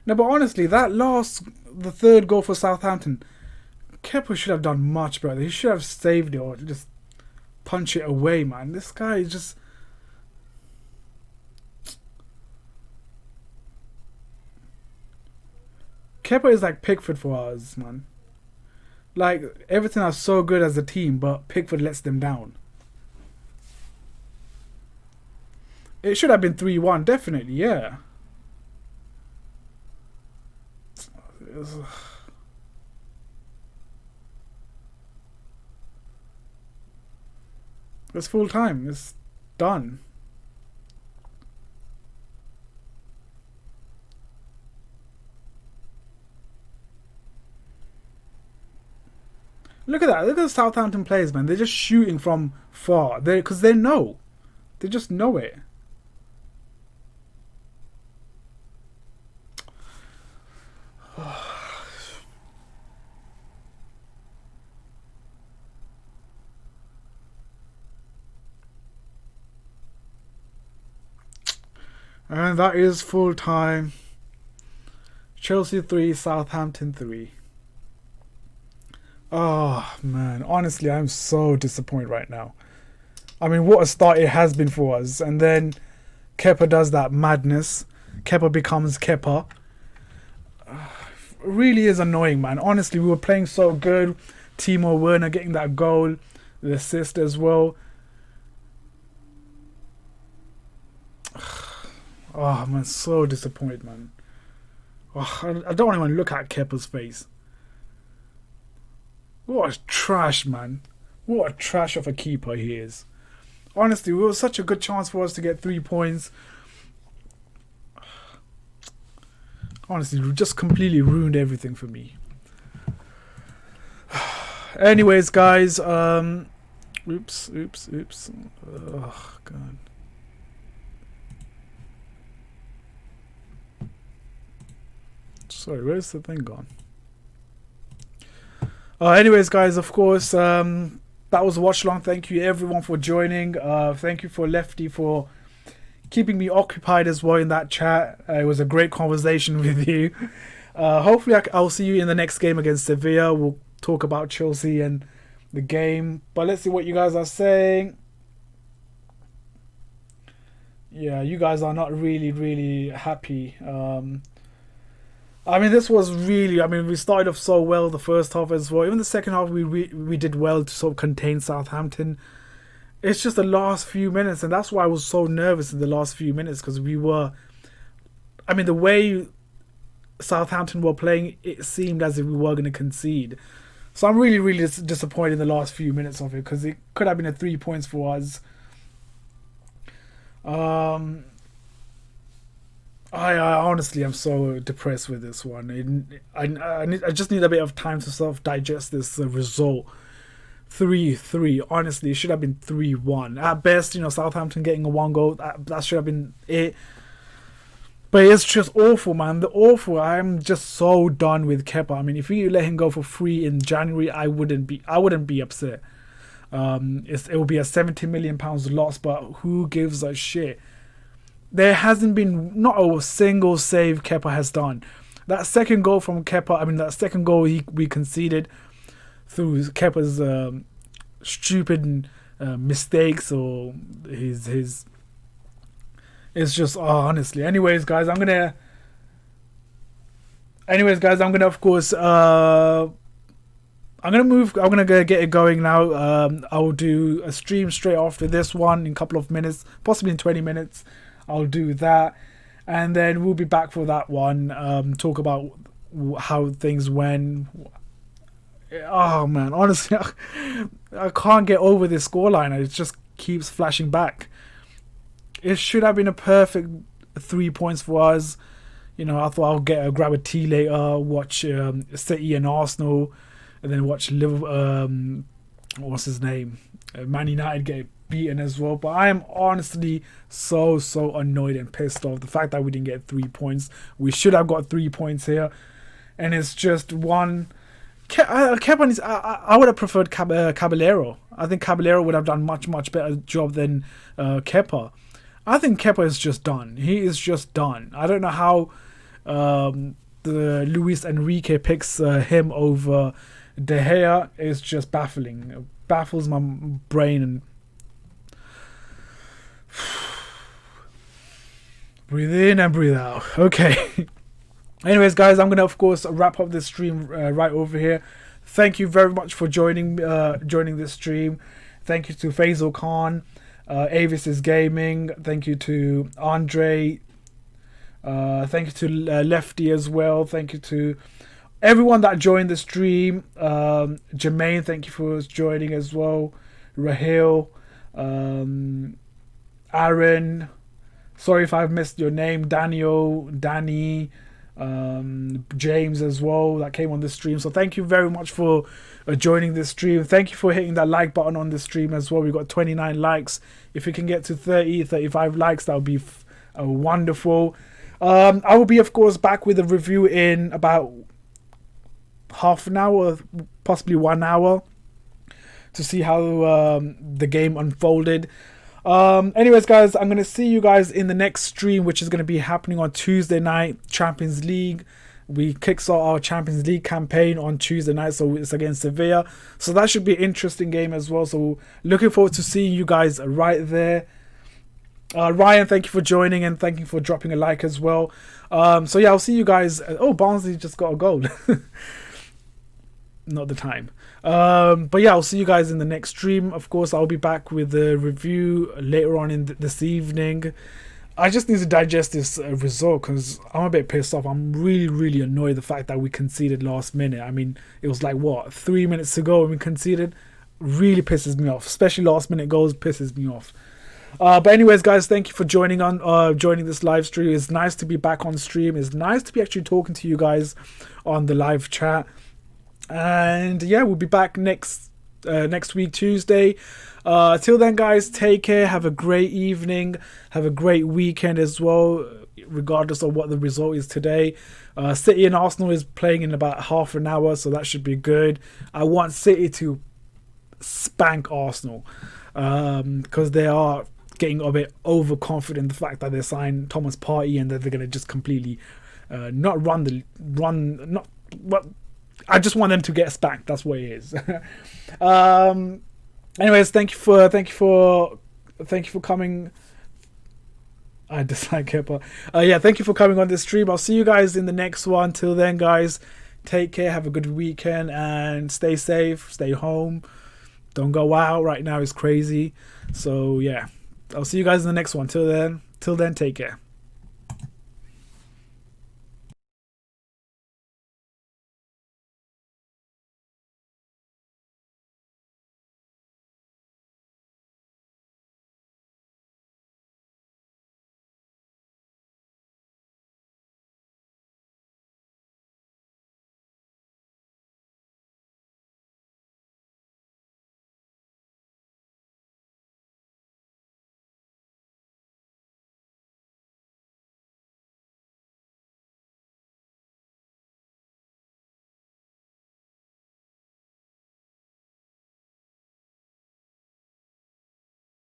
No, but honestly, the 3rd goal for Southampton Kepa should have done much better. He should have saved it or just punch it away, man. This guy is just... Kepa is like Pickford for us, man. Like, everything is so good as a team, but Pickford lets them down. It should have been 3-1, definitely, yeah. It's full time. It's done. Look at that. Look at the Southampton players, man. They're just shooting from far. Because they know. They just know it. And that is full time. Chelsea 3, Southampton 3. Oh, man. Honestly, I'm so disappointed right now. I mean, what a start it has been for us. And then Kepa does that madness. Kepa becomes Kepa. Really is annoying, man. Honestly, we were playing so good. Timo Werner getting that goal. The assist as well. Oh, man, so disappointed, man. Oh, I don't want to even look at Kepa's face. What a trash, man. What a trash of a keeper he is. Honestly, it was such a good chance for us to get 3 points. Honestly, we just completely ruined everything for me. Anyways, guys. Oops. Oh, God. Sorry, where's the thing gone? Anyways, guys, of course, that was a watch along. Thank you, everyone, for joining. Thank you for Lefty for keeping me occupied as well in that chat. It was a great conversation with you. Hopefully, I'll see you in the next game against Sevilla. We'll talk about Chelsea and the game. But let's see what you guys are saying. Yeah, you guys are not really happy. I mean, this was really... I mean, we started off so well the first half as well. Even the second half, we did well to sort of contain Southampton. It's just the last few minutes, and that's why I was so nervous in the last few minutes, because we were... I mean, the way Southampton were playing, it seemed as if we were going to concede. So I'm really disappointed in the last few minutes of it, because it could have been a 3 points for us. I honestly am so depressed with this one. I just need a bit of time to sort of digest this result. 3-3. Honestly, it should have been 3-1. At best, Southampton getting a 1 goal, that should have been it. But it's just awful, man. Awful. I'm just so done with Kepa. I mean, if you let him go for free in January, I wouldn't be upset. It will be a £70 million loss, but who gives a shit? There hasn't been not a single save Kepa has done. That second goal from Kepa, that second goal we conceded through Kepa's stupid mistakes or his. It's just honestly. Anyways, guys, I'm gonna of course. I'm gonna go get it going now. I'll do a stream straight after this one in a couple of minutes, possibly in 20 minutes. I'll do that, and then we'll be back for that one. Talk about how things went. Oh man, honestly, I can't get over this scoreline. It just keeps flashing back. It should have been a perfect 3 points for us. I thought I'll grab a tea later, watch City and Arsenal, and then watch Liverpool. What's his name? Man United get beaten as well. But I am honestly so annoyed and pissed off the fact that we didn't get 3 points. We should have got 3 points here, and it's just one. I would have preferred Caballero. I think Caballero would have done much better job than Kepa. I think Kepa is just done. He is just done. I don't know how the Luis Enrique picks him over De Gea is just baffling. It baffles my brain. And breathe in and breathe out. Okay. Anyways, guys, I'm gonna of course wrap up this stream right over here. Thank you very much for joining this stream. Thank you to Faisal Khan, Avis is Gaming. Thank you to Andre. Thank you to Lefty as well. Thank you to everyone that joined the stream. Jermaine, thank you for joining as well. Rahil, Aaron. Sorry if I've missed your name. Daniel, Danny, James as well that came on the stream. So thank you very much for joining this stream. Thank you for hitting that like button on the stream as well. We got 29 likes. If we can get to 35 likes, that would be wonderful. I will be of course back with a review in about half an hour, possibly 1 hour, to see how the game unfolded. Anyways, guys, I'm going to see you guys in the next stream, which is going to be happening on Tuesday night, Champions League. We kickstart our Champions League campaign on Tuesday night, so it's against Sevilla. So that should be an interesting game as well. So looking forward to seeing you guys right there. Ryan, thank you for joining and thank you for dropping a like as well. So yeah, I'll see you guys. Oh, Barnsley just got a goal. Not the time. But yeah, I'll see you guys in the next stream. Of course, I'll be back with the review later on in this evening. I just need to digest this result because I'm a bit pissed off. I'm really annoyed the fact that we conceded last minute. I mean, it was like, what, 3 minutes to go and we conceded? Really pisses me off. Especially last minute goals pisses me off. But anyways, guys, thank you for joining this live stream. It's nice to be back on stream. It's nice to be actually talking to you guys on the live chat. And yeah, we'll be back next week, Tuesday. Till then, guys, take care. Have a great evening. Have a great weekend as well, regardless of what the result is today. City and Arsenal is playing in about half an hour, so that should be good. I want City to spank Arsenal because they are getting a bit overconfident. The fact that they signed Thomas Partey and that they're going to just completely I just want them to get spanked. That's what it is. Anyways, thank you for coming. I dislike it, but yeah, thank you for coming on this stream. I'll see you guys in the next one. Till then, guys, take care. Have a good weekend and stay safe. Stay home. Don't go out. Right now it's crazy. So yeah, I'll see you guys in the next one. Till then, take care.